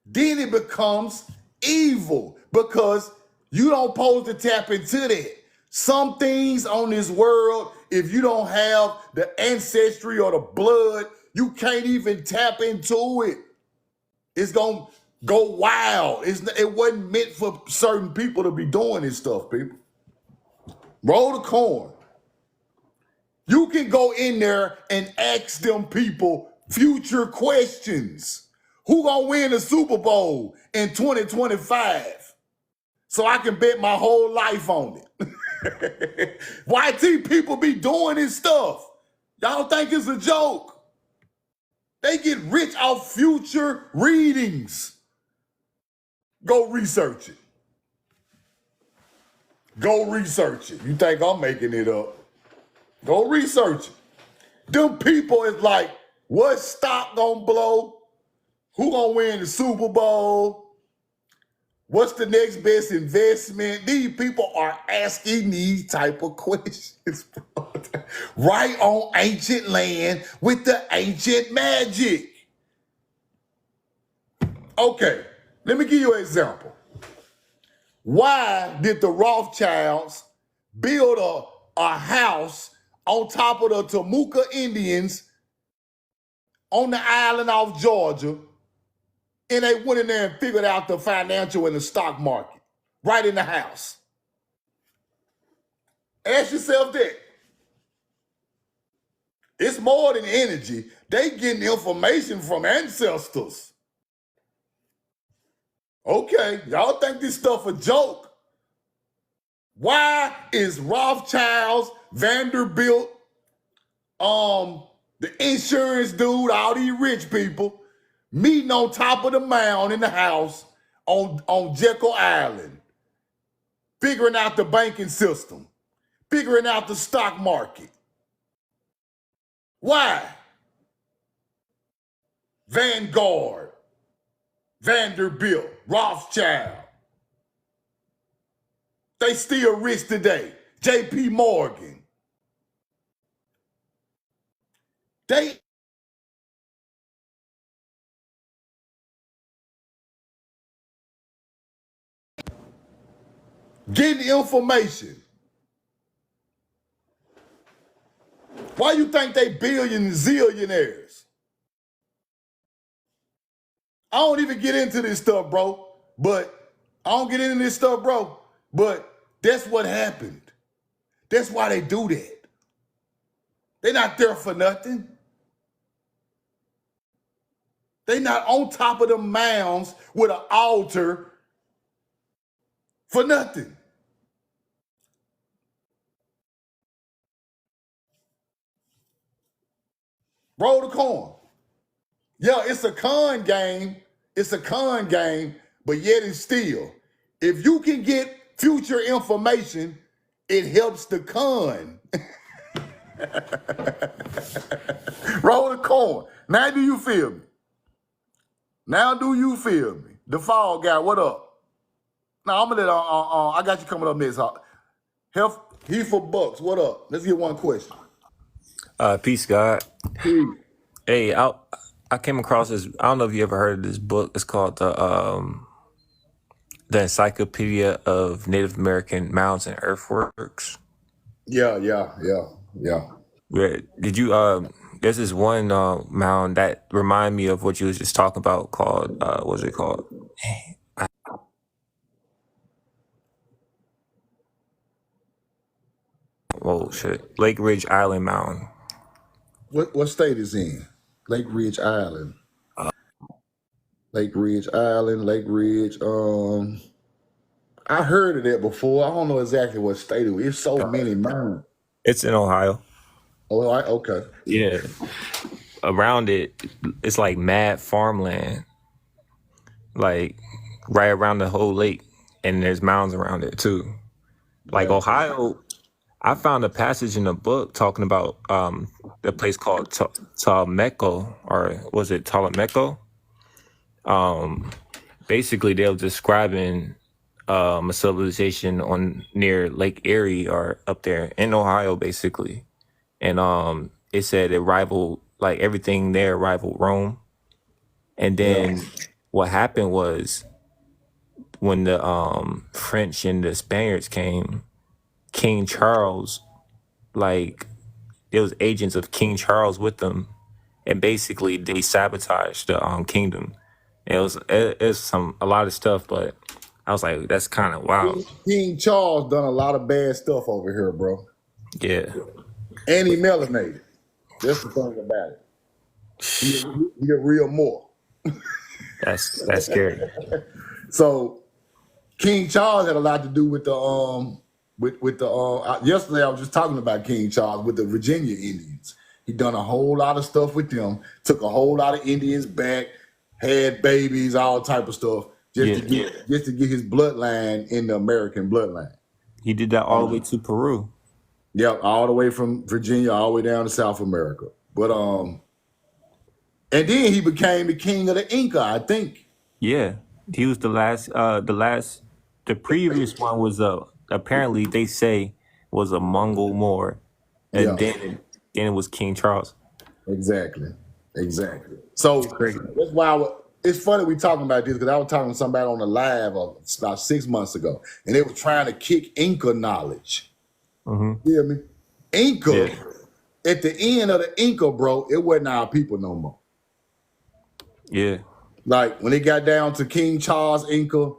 then it becomes evil because you don't supposed to tap into that. Some things on this world, if you don't have the ancestry or the blood, you can't even tap into it. It's gonna go wild. It wasn't meant for certain people to be doing this stuff, people. Roll the corn. You can go in there and ask them people future questions. Who gonna win the Super Bowl in 2025? So I can bet my whole life on it. YT people be doing this stuff. Y'all think it's a joke? They get rich off future readings. Go research it. Go research it. You think I'm making it up? Go research it. Them people is like, what stock gonna blow? Who gonna win the Super Bowl? What's the next best investment? These people are asking these type of questions, bro. Right on ancient land with the ancient magic. Okay, let me give you an example. Why did the Rothschilds build a house on top of the Temuca Indians on the island of Georgia, and they went in there and figured out the financial and the stock market right in the house? Ask yourself that. It's more than energy. They getting information from ancestors. Okay, y'all think this stuff a joke? Why is Rothschilds, Vanderbilt, the insurance dude, all these rich people meeting on top of the mound in the house on Jekyll Island, figuring out the banking system, figuring out the stock market? Why? Vanguard, Vanderbilt, Rothschild. They still rich today. J.P. Morgan. They getting information. Why you think they zillionaires? I don't even get into this stuff, bro. But that's what happened. That's why they do that. They're not there for nothing. They're not on top of the mounds with an altar for nothing. Roll the coin. Yeah, it's a con game. It's a con game, but yet and still, if you can get future information, it helps the con. Roll the coin. Now do you feel me? The fall guy, what up? Now I'm gonna let I got you coming up next. Health, he for Bucks, what up? Let's get one question. Peace, God. Peace. Hey, I came across this. I don't know if you ever heard of this book. It's called the Encyclopedia of Native American Mounds and Earthworks. Yeah. Did you? There's this one mound that remind me of what you was just talking about. Called what's it called? Oh shit! Lake Ridge Island Mound. What state is in? Lake Ridge Island. Lake Ridge. I heard of that before. I don't know exactly what state it was. It's so many mountains. It's in Ohio. Oh, okay. Yeah. Around it, it's like mad farmland. Like right around the whole lake, and there's mounds around it too. Like Yeah. Ohio, I found a passage in a book talking about the place called Ptolemaco, or was it Ptolemaco? Basically, they were describing a civilization on near Lake Erie or up there in Ohio, basically, and it said it rivaled, like everything there rivaled Rome. And then what happened was when the French and the Spaniards came, King Charles, like there was agents of King Charles with them, and basically they sabotaged the kingdom. It's a lot of stuff, but I was like, that's kind of wild. King Charles done a lot of bad stuff over here, bro. Yeah, And he melanated. That's the thing about it. He a real Moor. that's scary. So King Charles had a lot to do with the yesterday I was just talking about King Charles with the Virginia Indians. He done a whole lot of stuff with them, took a whole lot of Indians back, had babies, all type of stuff, just to get his bloodline in the American bloodline. He did that all the way to Peru. Yeah, all the way from Virginia all the way down to South America. But and then he became the king of the Inca, I think. Yeah, he was the last. The previous one was apparently they say was a Mongol Moor, and then it was King Charles. Exactly. So that's why it's funny we talking about this, because I was talking to somebody on the live about 6 months ago, and they were trying to kick Inca knowledge. You hear me? Inca, at the end of the Inca, bro, it wasn't our people no more. Yeah. Like when it got down to King Charles Inca,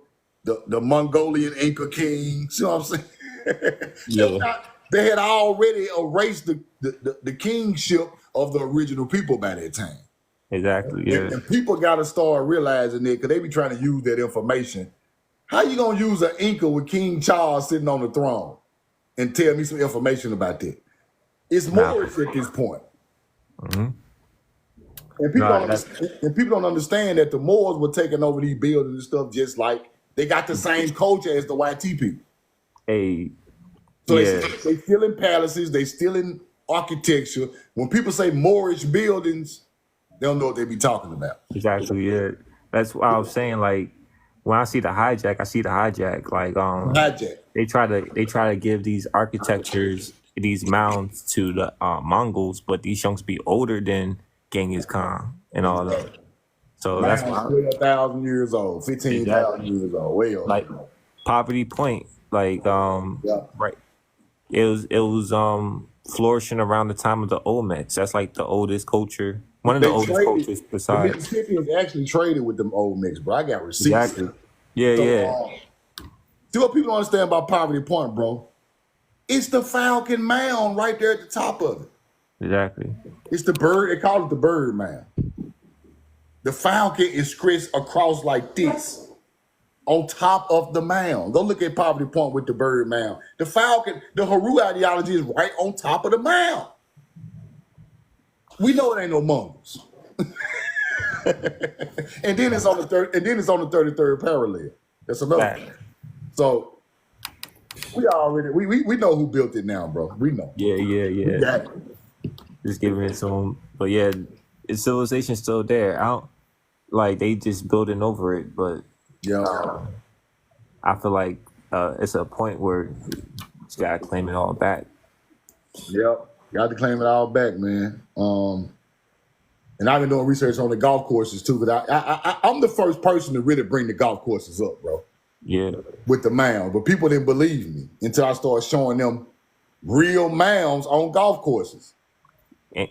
the Mongolian Inca king, see what I'm saying? Yeah. They had already erased the kingship of the original people by that time. Exactly. Yeah. And people got to start realizing it, because they be trying to use that information. How you gonna use an Inca with King Charles sitting on the throne and tell me some information about that? It's Moorish at this point. And people don't understand that the Moors were taking over these buildings and stuff, just like they got the same culture as the YT people. So they still in palaces, they still in architecture. When people say Moorish buildings, they don't know what they be talking about. Exactly. Yeah. That's why I was saying, like, when I see the hijack, I see the hijack. Like Hijack. they try to give these architectures, these mounds to the Mongols, but these chunks be older than Genghis Khan and all that. So that's Mounds why 12,000 years old, 15,000 exactly years old, way like old. Poverty Point, like Yeah. right. It was flourishing around the time of the Olmecs. That's like the oldest culture, one of the They oldest traded. cultures The besides. Mississippians actually traded with them old mix, bro. I got receipts. Exactly. Yeah, So, yeah. see what people don't understand about Poverty Point, bro. It's the Falcon Mound right there at the top of it. Exactly. It's the bird. They call it the bird mound. The falcon is criss across like this on top of the mound. Go look at Poverty Point with the bird mound. The falcon, the Haru ideology is right on top of the mound. We know it ain't no Mongols. And then it's on the 33rd parallel. That's another Fact. thing. So we know who built it now, bro. We know. Yeah, yeah, We yeah. got it. Just giving it to them. But yeah, it's civilization's still there. I don't like they just building over it, but Yeah. I feel like it's a point where you just gotta claim it all back. Yep. Got to claim it all back, man. And I've been doing research on the golf courses too, but I'm the first person to really bring the golf courses up, bro, Yeah. with the mound. But people didn't believe me until I started showing them real mounds on golf courses. And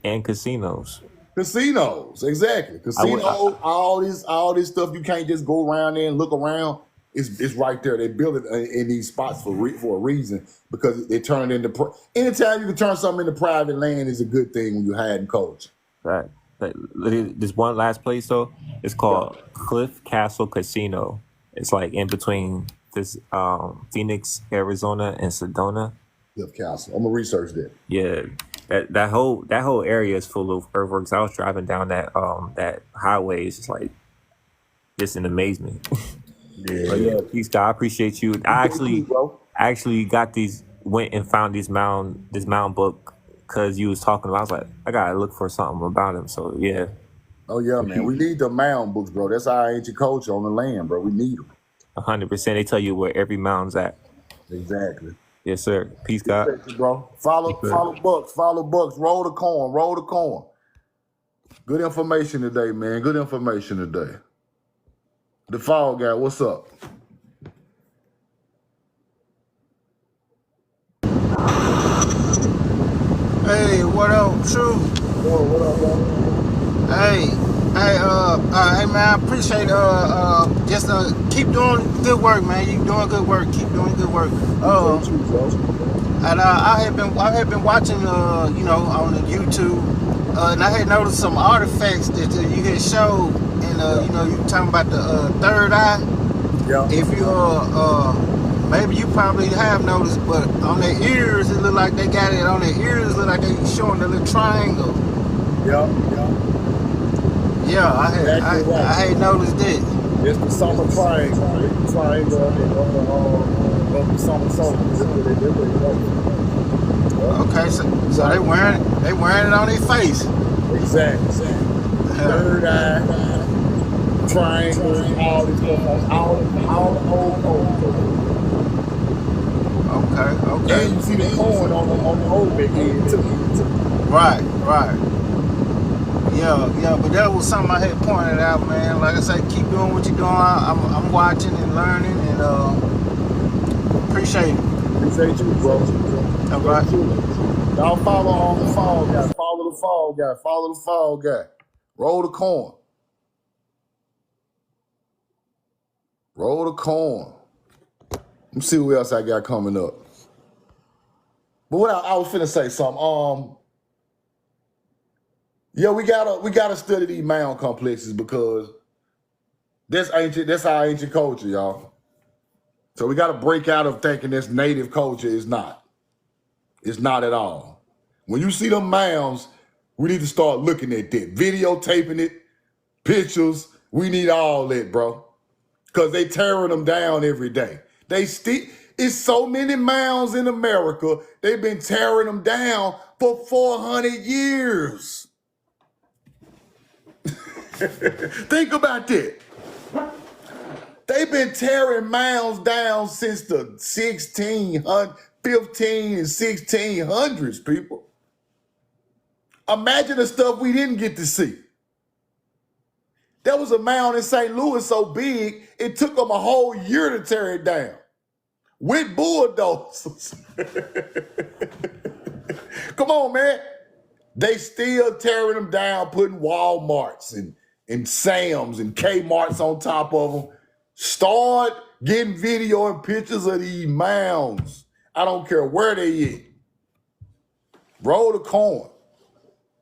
and casinos. Casinos, exactly. Casinos, all this stuff. You can't just go around there and look around. It's right there. They build it in these spots for a reason, because they turn it into. Anytime you can turn something into private land is a good thing when you're hiding culture. Right. Like, this one last place though, it's called Cliff Castle Casino. It's like in between this Phoenix, Arizona, and Sedona. Cliff Castle. I'm gonna research that. Yeah, that whole area is full of earthworks. I was driving down that highway. It's just like just an amazement. Yeah. But yeah, peace, God. I appreciate you. I Bro. actually went and found this mound book because you was talking about. I was like, I gotta look for something about him. So yeah. Oh yeah, man. We need the mound books, bro. That's our ancient culture on the land, bro. We need them. 100%. They tell you where every mound's at. Exactly. Yes, sir. Peace, God. Thank you, bro. Follow Bucks. Roll the corn. Good information today, man. Good information today. The Fall Guy, what's up? Hey, what up, True? What up, bro? Hey, man, I appreciate just keep doing good work, man. You doing good work. Keep doing good work. And I had been watching, on the YouTube, and I had noticed some artifacts that you had showed, and you talking about the third eye. Yeah. If you maybe you probably have noticed, but on their ears, it look like they got it on their ears. Look like they showing a little triangle. Yeah. Yeah, I had noticed that. It's the summer triangle. It's the triangle of the summer solstice. Okay, so they wearing it on their face. Exactly. Third eye, triangle, all this stuff, all the old code. Okay. And you see the corn on the old big head too. Right. Yeah, but that was something I had pointed out, man. Like I said, keep doing what you're doing. I'm watching and learning, and appreciate it. Appreciate you, bro. All right. Y'all follow the Fall Guy. Follow the Fall Guy. Roll the corn. Let me see what else I got coming up. But what I was finna say something. Yeah, we gotta study these mound complexes, because that's our ancient culture, y'all. So we gotta break out of thinking this native culture. Is not. It's not at all. When you see them mounds, we need to start looking at that, videotaping it, pictures. We need all that, bro, because they tearing them down every day. It's so many mounds in America. They've been tearing them down for 400 years. Think about that. been tearing mounds down since the 15 and 1600s, people. Imagine the stuff we didn't get to see. There was a mound in St. Louis so big, it took them a whole year to tear it down with bulldozers. Come on, man. They still tearing them down, putting Walmarts and Sam's and Kmart's on top of them. Start getting video and pictures of these mounds. I don't care where they at. Roll the coin.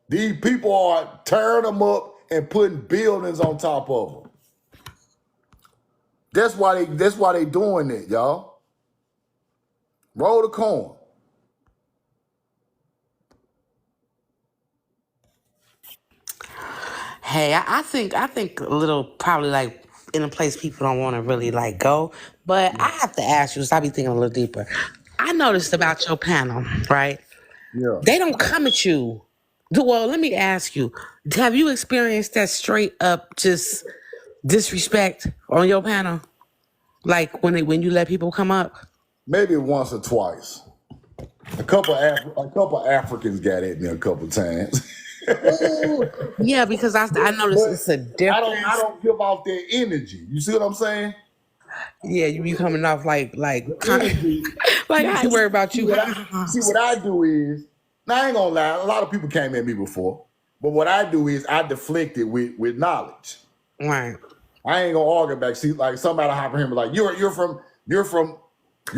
These people are tearing them up and putting buildings on top of them. That's why they doing that, y'all. Roll the coin. Hey, I think a little probably like in a place people don't want to really like go. But I have to ask you, so I be thinking a little deeper. I noticed about your panel, right? Yeah. They don't come at you. Well, let me ask you, have you experienced that straight up just disrespect on your panel? Like when you let people come up? Maybe once or twice. A couple Africans got at me a couple times. Ooh, yeah, because I noticed But it's a difference. I don't give off their energy. You see what I'm saying? Yeah, you coming off like Energy. like I ain't worried about you. See what I do is, now I ain't gonna lie, a lot of people came at me before, but what I do is I deflect it with knowledge. Right. I ain't gonna argue back. See, like somebody hop in here and be like, you're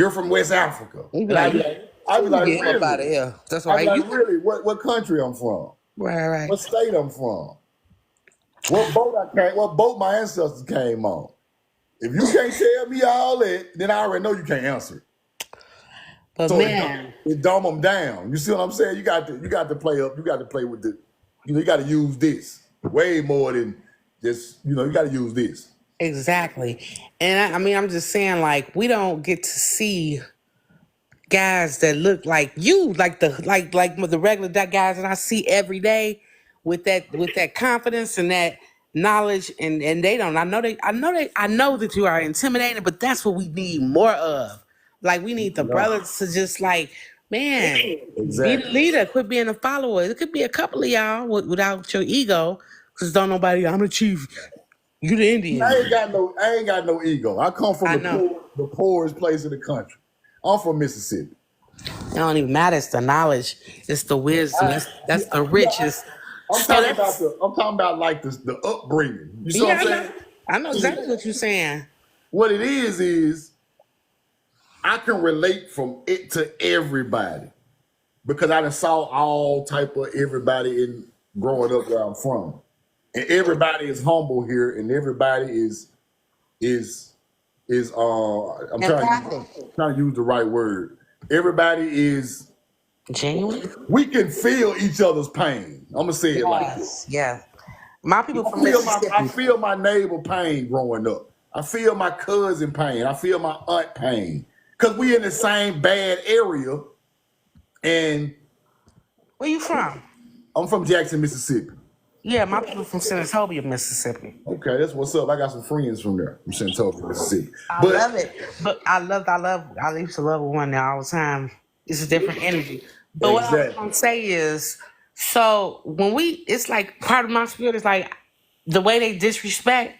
from West Africa. You be And like, I'd be like, get really? up out of here. That's I'd be right. like, really? What country I'm from? Right. What state I'm from? What boat my ancestors came on? If you can't tell me all that, then I already know you can't answer it. But So man, it dumb them down. You see what I'm saying? You got to play up. You got to play with the. You got to use this way more than just. You got to use this. exactly. And I mean, I'm just saying, like, we don't get to see guys that look like you, like the regular guys that I see every day with that confidence and that knowledge, and they don't. I know that you are intimidated, but that's what we need more of. Like, we need the brothers to just like, man, be the Exactly. leader, quit being a follower. It could be a couple of y'all without your ego, because don't nobody. I'm the chief. You the Indian. I ain't got no ego. I come from the poorest place in the country. I'm from Mississippi. It don't even matter. It's the knowledge. It's the wisdom. That's the richest. I'm talking about like the upbringing. You see what I'm saying? I know exactly what you're saying. What it is I can relate from it to everybody because I done saw all type of everybody in growing up where I'm from, and everybody is humble here, and everybody is I'm trying to use the right word. Everybody is Genuine. we can feel each other's pain. I'm gonna say it like this. Yeah. My people from I feel my neighbor pain growing up. I feel my cousin pain. I feel my aunt pain. Cause we in the same bad area. And where you from? I'm from Jackson, Mississippi. Yeah, my people from Senatobia, Mississippi. Okay, that's what's up. I got some friends from there, from Senatobia, Mississippi. I love it. But I used to love one there all the time. It's a different energy. But what I was gonna say is, so when it's like part of my spirit is like the way they disrespect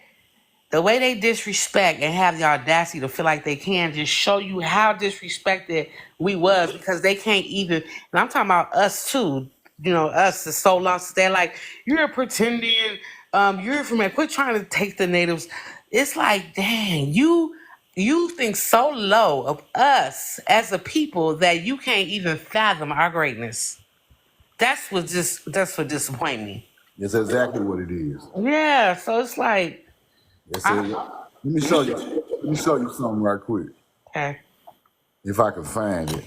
and have the audacity to feel like they can just show you how disrespected we was, because they can't even, and I'm talking about us too, us is so lost. They're like, you're pretending, you're from quit trying to take the natives. It's like, dang, you think so low of us as a people that you can't even fathom our greatness. That's what disappoints me. That's exactly what it is. Yeah, so it's like, let me show you something right quick. Okay. If I can find it.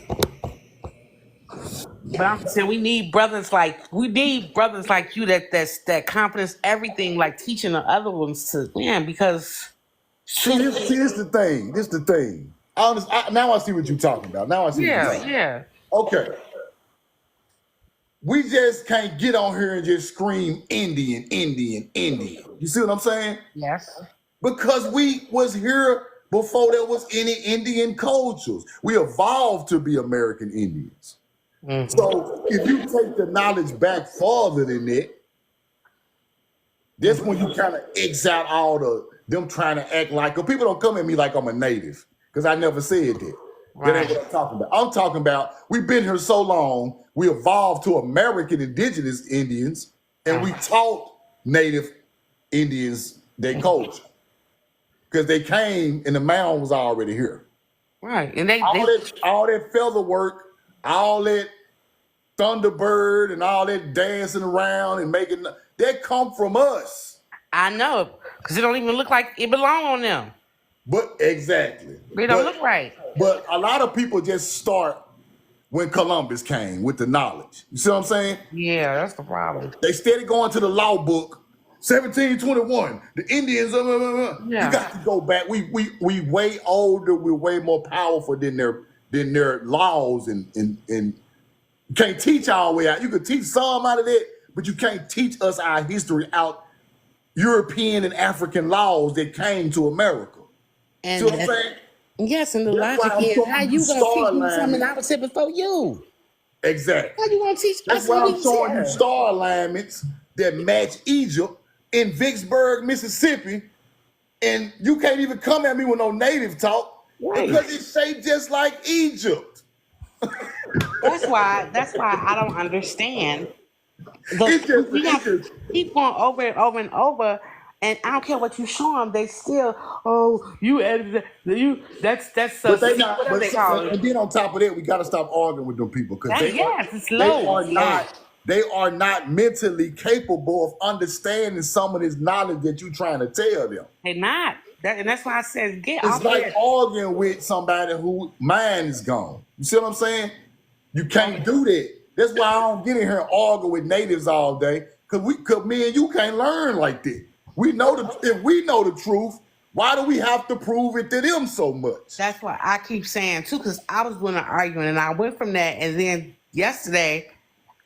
But I'm saying we need brothers like you that confidence, everything, like teaching the other ones to, man, because this the thing. This the thing. Now I see what you're talking about. Now I see what you're talking about. Yeah. Okay. We just can't get on here and just scream Indian, Indian, Indian. You see what I'm saying? Yes. Because we was here before there was any Indian cultures. We evolved to be American Indians. So if you take the knowledge back farther than that, that's when you kind of X out all them trying to act like, because people don't come at me like I'm a native, because I never said that. That ain't what I'm talking about. I'm talking about we've been here so long, we evolved to American indigenous Indians, and we taught native Indians their culture. Because they came and the mound was already here. Right. And all that feather work, all that Thunderbird and all that dancing around and making that come from us. I know, because it don't even look like it belong on them. But exactly. They don't look right. But a lot of people just start when Columbus came with the knowledge. You see what I'm saying? Yeah, that's the problem. They steady going to the law book. 1721, the Indians. Yeah. You got to go back. We way older. We're way more powerful than their laws, and you can't teach our way out. You could teach some out of that, but you can't teach us our history out European and African laws that came to America. And see what I'm saying? Yes, and the logic is how you gonna teach me something I was here before you? Exactly. How you gonna teach? That's why I'm showing you star alignments that match Egypt in Vicksburg, Mississippi, and you can't even come at me with no native talk because it's shaped just like Egypt. That's why I don't understand. We have to keep going over and over and over, and I don't care what you show them, they still, you edited that's but they not. But and then on top of that, we got to stop arguing with them people because they are not mentally capable of understanding some of this knowledge that you're trying to tell them. They're not. And that's why I said, it's like arguing with somebody whose mind is gone. You see what I'm saying? You can't do that. That's why I don't get in here and argue with natives all day, because me and you can't learn like that. We know if we know the truth, why do we have to prove it to them so much? That's what I keep saying too, because I was doing an argument and I went from that, and then yesterday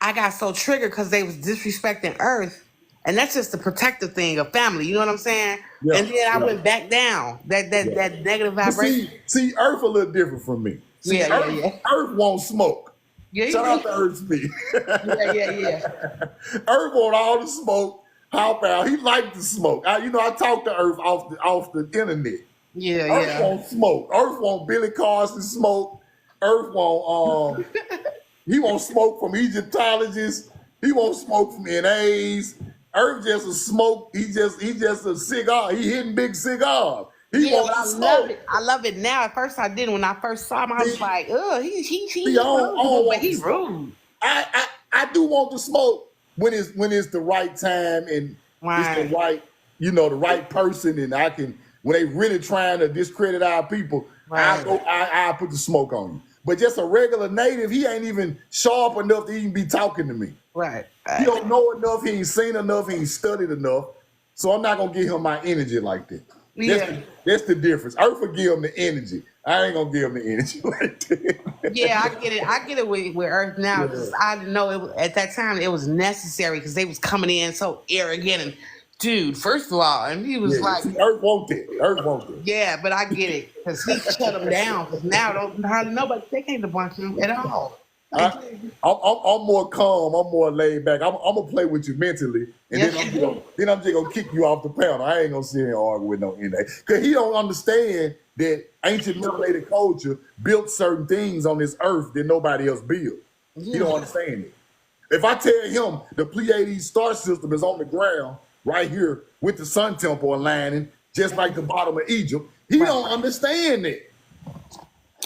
I got so triggered because they was disrespecting Earth, and that's just the protective thing of family. You know what I'm saying? Yeah, and then I went back down that negative vibration. See, Earth a little different from me. See, Earth won't smoke. Shout out to Earth Speed. Earth want all the smoke. Hop out. He liked the smoke. I talked to Earth off the internet. Earth won't smoke. Earth want Billy Carson smoke. Earth want he won't smoke from Egyptologists. He won't smoke from NAs. Earth just a smoke. He just a cigar. He hitting big cigars. I love it now. At first I didn't. When I first saw him, I was like, he's rude. I do want to smoke when it's the right time and it's the right, the right person, and I can, when they really trying to discredit our people, I put the smoke on you. But just a regular native, he ain't even sharp enough to even be talking to me. Right. He don't know enough, he ain't seen enough, he ain't studied enough. So I'm not gonna give him my energy like that. That's the difference. Earth will give him the energy. I ain't gonna give him the energy like that. Yeah, I get it with Earth now. Because I didn't know at that time it was necessary because they was coming in so arrogant and, dude, first of all, and he was like, Earth won't it. Yeah, but I get it because he shut them down. Because now don't hardly nobody they can't debunk him at all. I'm more calm. I'm more laid back. I'm gonna play with you mentally, and then I'm just gonna kick you off the panel. I ain't gonna sit here and argue with no NA because he don't understand that ancient melanated culture built certain things on this earth that nobody else built. He don't understand it. If I tell him the Pleiades star system is on the ground right here with the Sun Temple aligning, just like the bottom of Egypt, he don't understand it.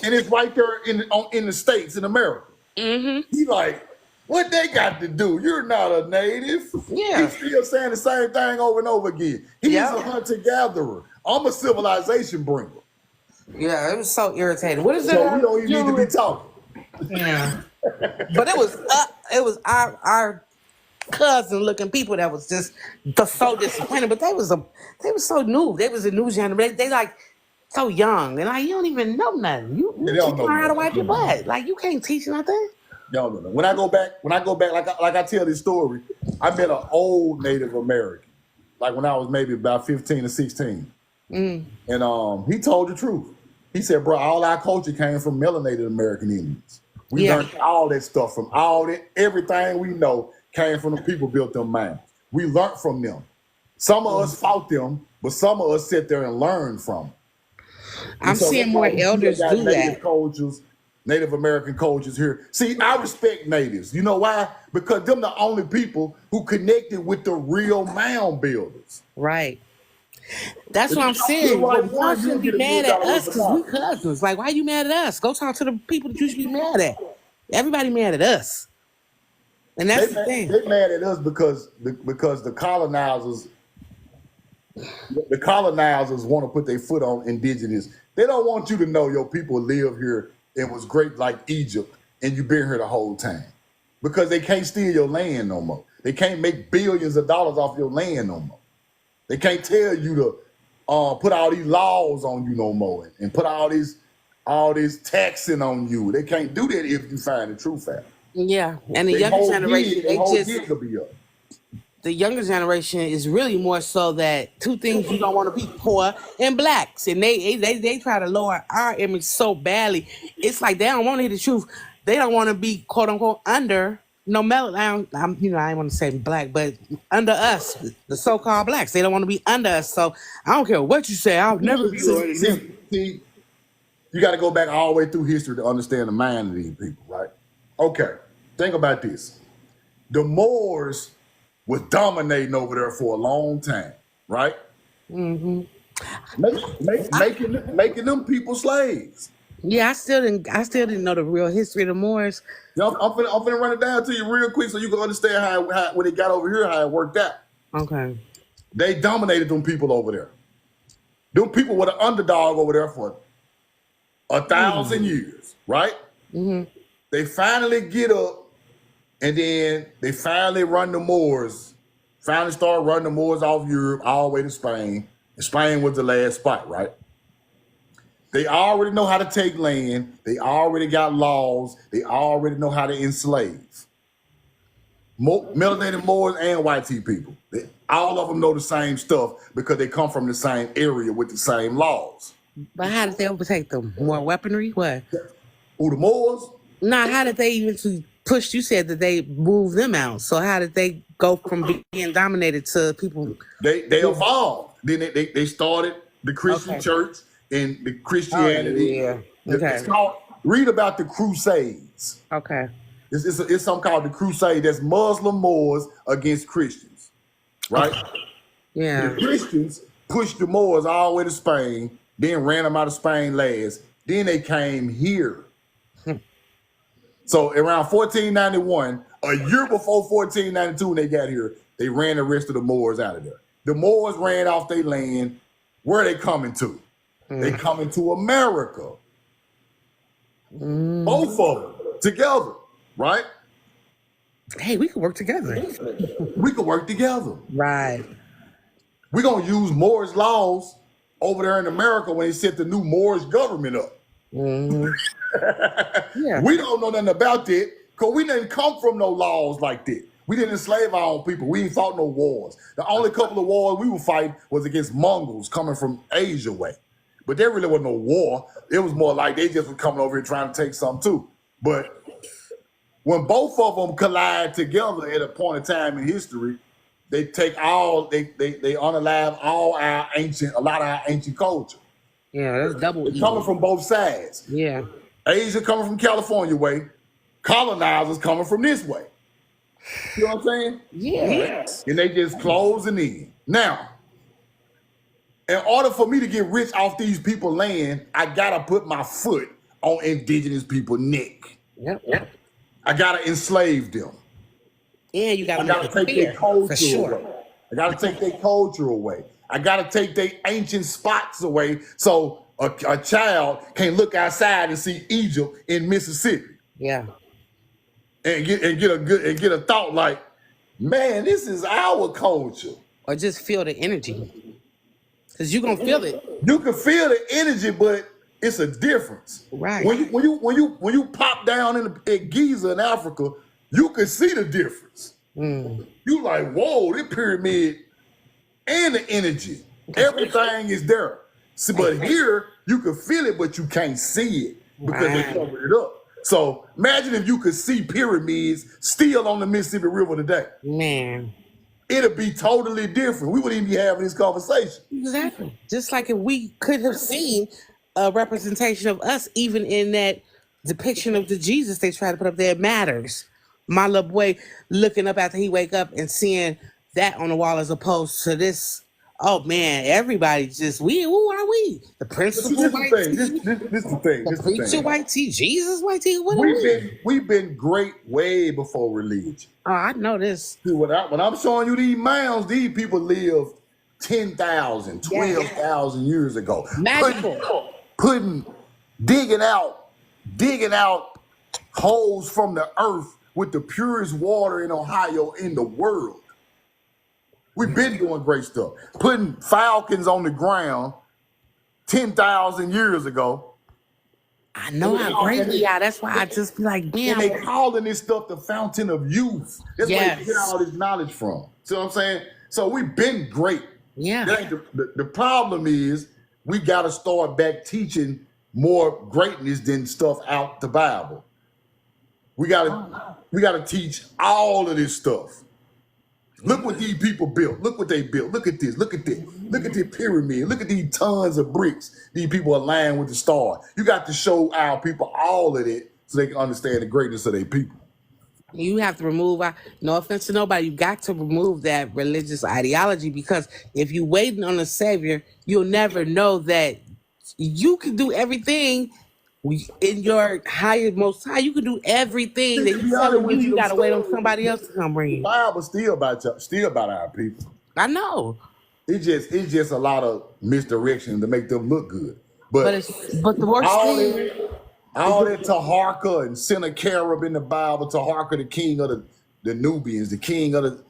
And it's right there in the States, in America. Mm-hmm. He like, what they got to do? You're not a native. Yeah. He's still saying the same thing over and over again. He's a hunter-gatherer. I'm a civilization bringer. Yeah, it was so irritating. What is so we don't even need to be talking. Yeah. But it was our cousin-looking people that was just so disappointed. But they was so new. They was a new generation. They like so young. And like you don't even know nothing. You don't know how to wipe your butt. Like you can't teach nothing. No. When I go back, like I tell this story, I met an old Native American. Like when I was maybe about 15 or 16. Mm. And he told the truth. He said, bro, all our culture came from melanated American Indians. We Yeah. learned all that stuff from all that, everything we know came from the people built them mounds. We learned from them. Some of us fought them, but some of us sit there and learned from them. I'm seeing more elders got do native that. cultures, Native American cultures here. See, I respect natives. You know why? Because them the only people who connected with the real mound builders. Right. That's If what you I'm talk to the saying. right But y'all one, you'll shouldn't be get a mad million at dollar us worth of because we knowledge. cousins. Like, why you mad at us? Go talk to the people that you should be mad at. Everybody mad at us. And that's the thing. They mad at us because the colonizers want to put their foot on indigenous. They don't want you to know your people live here and was great like Egypt, and you've been here the whole time. Because they can't steal your land no more. They can't make billions of dollars off your land no more. They can't tell you to put all these laws on you no more and put all this taxing on you. They can't do that if you find the true fact. Yeah. And the younger generation, gig will be up. the younger generation is really more so that two things you don't want to be poor and blacks, and they try to lower our image so badly. It's like they don't want to hear the truth. They don't want to be quote unquote under no melon. I ain't want to say black, but under us, the so-called blacks. They don't want to be under us. So I don't care what you say. I'll never be lower than them. See, you got to go back all the way through history to understand the mind of these people, right? Okay, think about this. The Moors was dominating over there for a long time, right? Mm-hmm. Making them people slaves. Yeah, I still didn't know the real history of the Moors. I'm finna run it down to you real quick so you can understand how when they got over here, how it worked out. Okay. They dominated them people over there. Them people were the underdog over there for 1,000 years, right? Mm-hmm. They finally get up, and then they finally run the Moors. Finally start running the Moors off Europe all the way to Spain. And Spain was the last spot, right? They already know how to take land. They already got laws. They already know how to enslave. Melanated Moors and white tea people. All of them know the same stuff because they come from the same area with the same laws. But how did they overtake them? More weaponry? What? Who, the Moors? Nah, how did they even push? You said that they moved them out. So how did they go from being dominated to people? They evolved. Then they started the Christian church and the Christianity. Oh, yeah. Okay. Read about the Crusades. Okay. It's something called the Crusade. That's Muslim Moors against Christians, right? Yeah. The Christians pushed the Moors all the way to Spain, then ran them out of Spain last. Then they came here. So around 1491, a year before 1492 when they got here, they ran the rest of the Moors out of there. The Moors ran off their land. Where are they coming to? They coming to America. Both of them together, right? Hey, we could work together. We could work together. Right. We're going to use Moorish laws over there in America when they set the new Moorish government up. Mm-hmm. Yeah. We don't know nothing about that because we didn't come from no laws like that. We didn't enslave our own people. We didn't fought no wars. The only couple of wars we were fighting was against Mongols coming from Asia way. But there really wasn't no war. It was more like they just were coming over here trying to take something too. But when both of them collide together at a point in time in history, they take they unalive a lot of our ancient culture. Yeah, that's double. It's coming from both sides. Yeah. Asia coming from California way, colonizers coming from this way. You know what I'm saying? Yeah. And they just closing in. Now, in order for me to get rich off these people's land, I gotta put my foot on indigenous people's neck. Yep. I gotta enslave them. And you gotta take their culture sure. away. I gotta take their culture away. I gotta take their ancient spots away so a child can look outside and see Egypt in Mississippi. Yeah. And get a thought like, man, this is our culture. Or just feel the energy. Because you're gonna feel it. You can feel the energy, but it's a difference. Right. When you pop down at Giza in Africa, you can see the difference. You like, whoa, this pyramid and the energy Everything is there. See, but here you can feel it, but you can't see it because they covered it up. So imagine if you could see pyramids still on the Mississippi River today. Man. It'd be totally different. We wouldn't even be having this conversation. Exactly. Just like if we could have seen a representation of us, even in that depiction of the Jesus they try to put up there, it matters. My little boy looking up after he wake up and seeing that on the wall as opposed to this. Oh man, everybody just who are we? The principal This white is tee, the thing. This is the thing. the This is the preacher thing. white tee, Jesus white tee. What are we? We've been great way before religion. Oh, I know this. See, when I'm showing you these mounds, these people lived 10,000, 12,000 years ago. Magical. Digging out holes from the earth with the purest water in Ohio in the world. We've been doing great stuff. Putting falcons on the ground 10,000 years ago. I know how great we are. That's why I just be like, damn. And they calling this stuff the fountain of youth. That's where they get all this knowledge from. See what I'm saying? So we've been great. Yeah. The problem is we got to start back teaching more greatness than stuff out the Bible. We got to teach all of this stuff. Look what these people built. Look what they built. Look at this. Look at this. Look at the pyramid. Look at these tons of bricks. These people are lying with the star. You got to show our people all of it so they can understand the greatness of their people. You have to remove, no offense to nobody, you got to remove that religious ideology, because if you're waiting on a savior, you'll never know that you can do everything in your most high. You can do everything that you telling you got to wait on somebody else to come bring you. The Bible's still about our people. I know. It's just a lot of misdirection to make them look good. But the worst thing, all that Taharka and Sennacherib in the Bible, Taharka, the king of the Nubians, the king of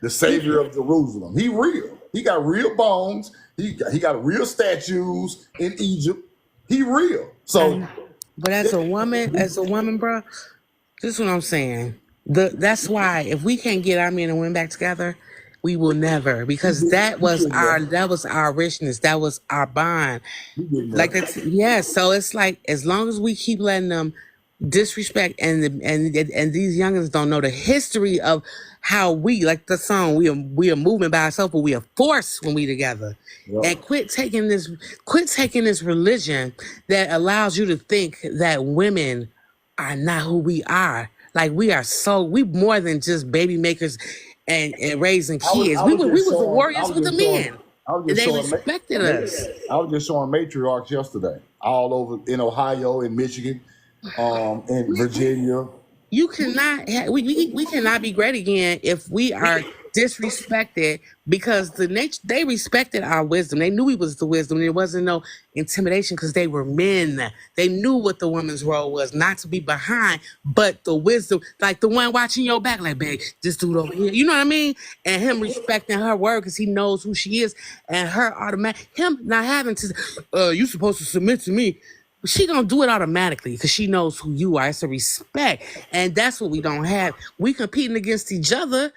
the savior of Jerusalem. He real. He got real bones. He got real statues in Egypt. He real. So, but as a woman, bro, this is what I'm saying. That's why if we can't get our men and women back together, we will never, because that was our richness. That was our bond. Like that's, yeah. So it's like, as long as we keep letting them disrespect and these youngins don't know the history of how we, like the song, we are moving by ourselves, but we are forced when we together. Yep. And quit taking this religion that allows you to think that women are not who we are. Like we more than just baby makers and raising kids. We was the warriors with the men. And they respected us. I was just showing matriarchs yesterday, all over in Ohio, in Michigan, in Virginia. You cannot. We cannot be great again if we are disrespected, because they respected our wisdom. They knew we was the wisdom. There wasn't no intimidation because they were men. They knew what the woman's role was, not to be behind, but the wisdom, like the one watching your back, like, babe, this dude over here. You know what I mean? And him respecting her word because he knows who she is, and him not having to, you supposed to submit to me. She gonna do it automatically because she knows who you are. It's a respect, and that's what we don't have. We competing against each other,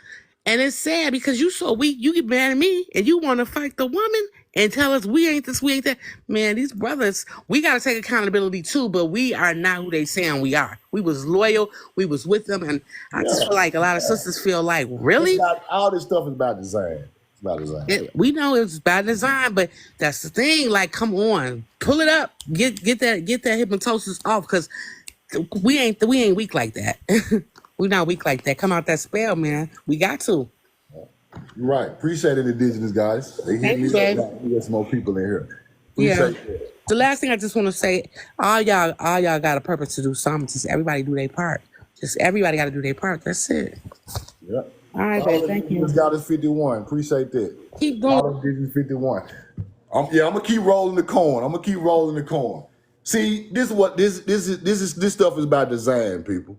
and it's sad because you so weak. You get mad at me, and you want to fight the woman and tell us we ain't this, we ain't that. Man, these brothers, we gotta take accountability too. But we are not who they saying we are. We was loyal. We was with them, and I just feel like a lot of sisters feel like, really, all this stuff is about design. We know it's by design, but that's the thing. Like, come on, pull it up, get that hypnosis off, because we ain't weak like that. We not weak like that. Come out that spell, man. We got to. Right. Appreciate it, indigenous guys. They hit me up. We got some more people in here. Appreciate it. The last thing I just want to say, all y'all got a purpose to do something. Just everybody do their part. Just everybody got to do their part. That's it. Yep. All right, babe, thank you. God is 51. Appreciate that. Keep going. All is 51. I'm gonna keep rolling the corn. See, this stuff is about design, people.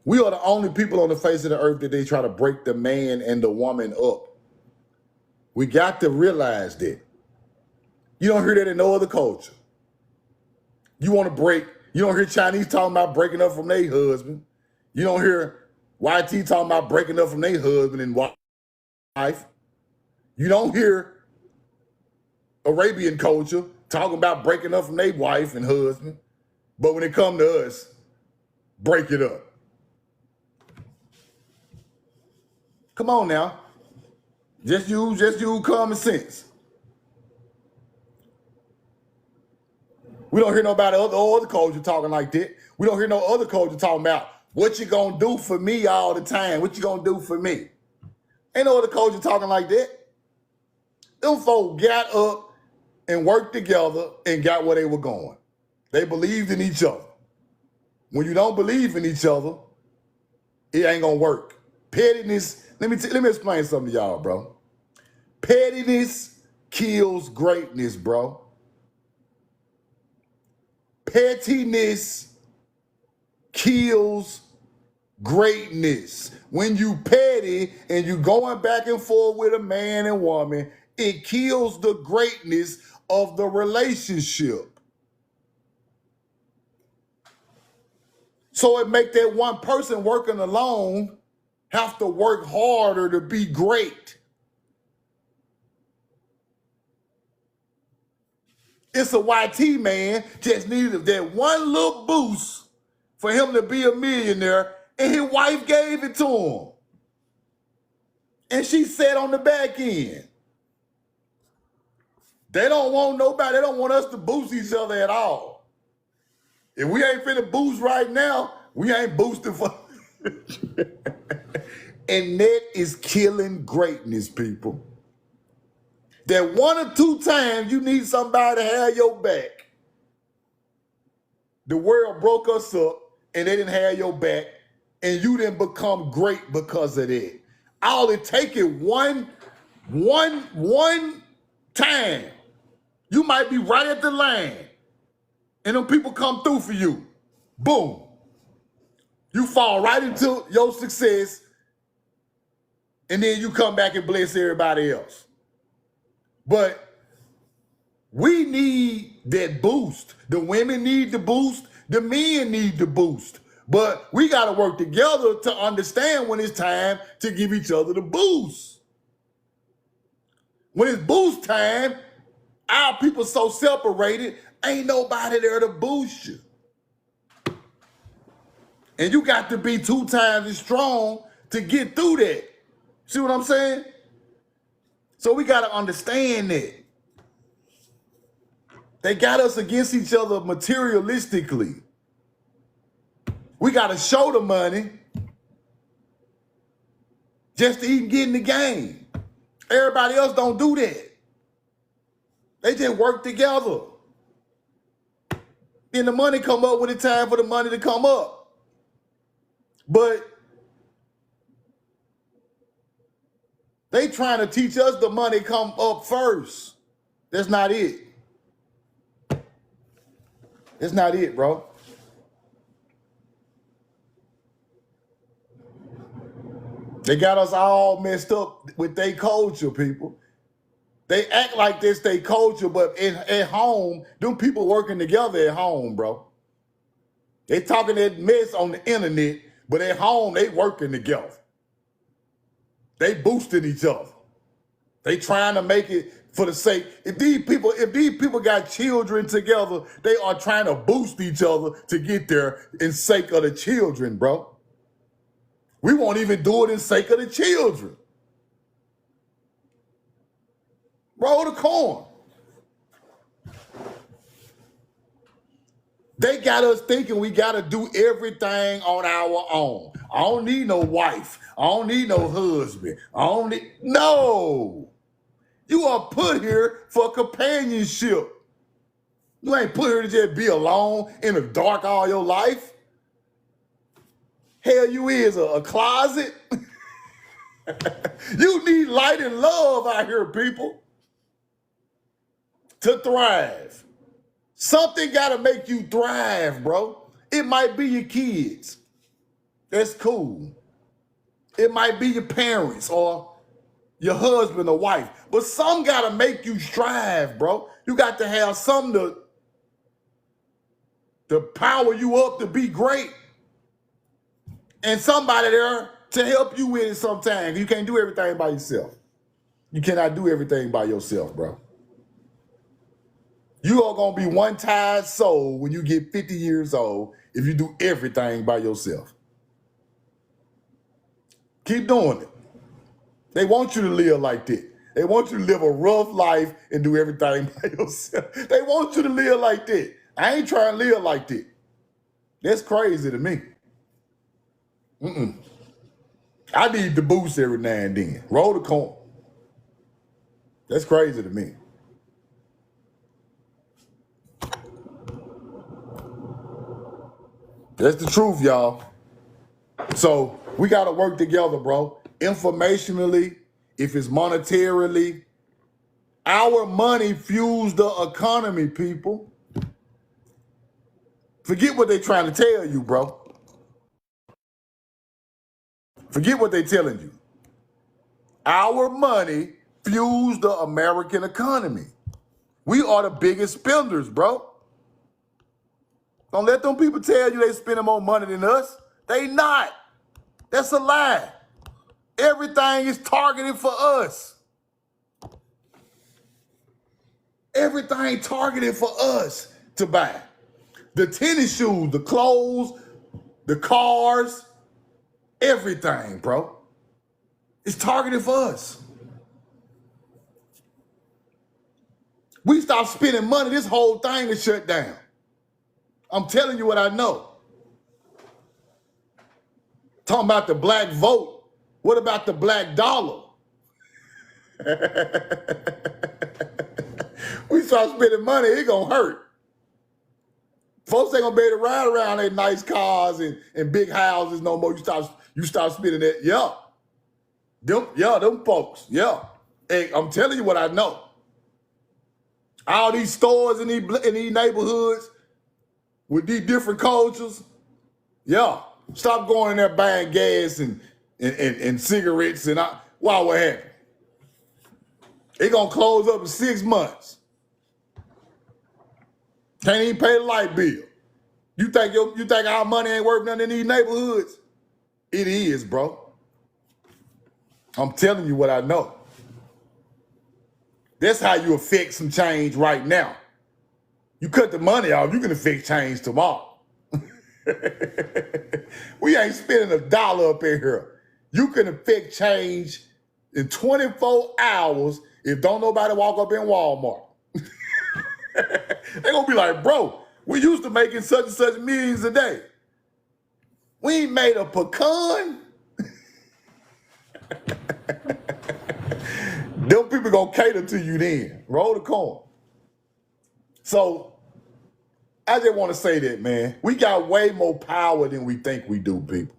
We are the only people on the face of the earth that they try to break the man and the woman up. We got to realize that. You don't hear that in no other culture. You don't hear Chinese talking about breaking up from their husband. You don't hear YT talking about breaking up from their husband and wife. You don't hear Arabian culture, talking about breaking up from their wife and husband. But when it come to us, break it up. Come on now. Just use common sense. We don't hear nobody other culture talking like that. We don't hear no other culture talking about what you gonna do for me all the time. What you gonna do for me? Ain't no other culture talking like that. Them folk got up and worked together and got where they were going. They believed in each other. When you don't believe in each other, it ain't gonna work. Pettiness, let me explain something to y'all, bro. Pettiness kills greatness, bro. Pettiness kills greatness. When you petty and you going back and forth with a man and woman, it kills the greatness of the relationship. So it make that one person working alone have to work harder to be great. It's a YT man just needed that one little boost for him to be a millionaire, and his wife gave it to him. And she sat on the back end. They don't want nobody, they don't want us to boost each other at all. If we ain't finna boost right now, we ain't boosting for... And that is killing greatness, people. That one or two times you need somebody to have your back. The world broke us up and they didn't have your back, and you didn't become great because of that. All it take is one time. You might be right at the line, and them people come through for you. Boom. You fall right into your success, and then you come back and bless everybody else. But we need that boost. The women need the boost. The men need the boost. But we got to work together to understand when it's time to give each other the boost. When it's boost time, our people so separated, ain't nobody there to boost you. And you got to be 2 times as strong to get through that. See what I'm saying? So we got to understand that. They got us against each other materialistically. We got to show the money just to even get in the game. Everybody else don't do that. They just work together. Then the money come up when it's time for the money to come up. But they trying to teach us the money come up first. That's not it. That's not it, bro. They got us all messed up with their culture, people. They act like this their culture, but at home, them people working together at home, bro. They talking that mess on the internet, but at home, they working together. They boosting each other. They trying to make it for the sake. If these people got children together, they are trying to boost each other to get there in sake of the children, bro. We won't even do it in sake of the children. Roll the corn. They got us thinking we got to do everything on our own. I don't need no wife. I don't need no husband. No. You are put here for companionship. You ain't put here to just be alone in the dark all your life. Hell, you is a closet. You need light and love out here, people, to thrive. Something got to make you thrive, bro. It might be your kids. That's cool. It might be your parents or your husband or wife. But some got to make you strive, bro. You got to have something to power you up to be great. And somebody there to help you with it sometimes. You can't do everything by yourself. You cannot do everything by yourself, bro. You are going to be one tired soul when you get 50 years old if you do everything by yourself. Keep doing it. They want you to live like that. They want you to live a rough life and do everything by yourself. They want you to live like that. I ain't trying to live like that. That's crazy to me. I need the boost every now and then. Roll the corn. That's crazy to me. That's the truth, y'all. So we got to work together, bro. Informationally, if it's monetarily, our money fuels the economy, people. Forget what they're trying to tell you, bro. Forget what they're telling you. Our money fuels the American economy. We are the biggest spenders, bro. Don't let them people tell you they spending more money than us. They not. That's a lie. Everything is targeted for us. Everything targeted for us to buy. The tennis shoes, the clothes, the cars, everything, bro. It's targeted for us. We stop spending money, this whole thing is shut down. I'm telling you what I know. Talking about the black vote. What about the black dollar? We start spending money, it gonna hurt. Folks ain't gonna be able to ride around in nice cars and big houses no more. You start spending that. Yeah. Them folks. Yeah. Hey, I'm telling you what I know. All these stores in these neighborhoods with these different cultures. Yeah. Stop going in there buying gas and cigarettes and wow, what happened? It gonna close up in 6 months. Can't even pay the light bill. You think our money ain't worth nothing in these neighborhoods? It is, bro. I'm telling you what I know. That's how you affect some change right now. You cut the money off, you can affect change tomorrow. We ain't spending $1 up in here. You can affect change in 24 hours if don't nobody walk up in Walmart. They're gonna be like, bro, we used to making such and such millions a day. We ain't made a pecan. Them people gonna cater to you then. Roll the corn. So I just want to say that, man. We got way more power than we think we do, people.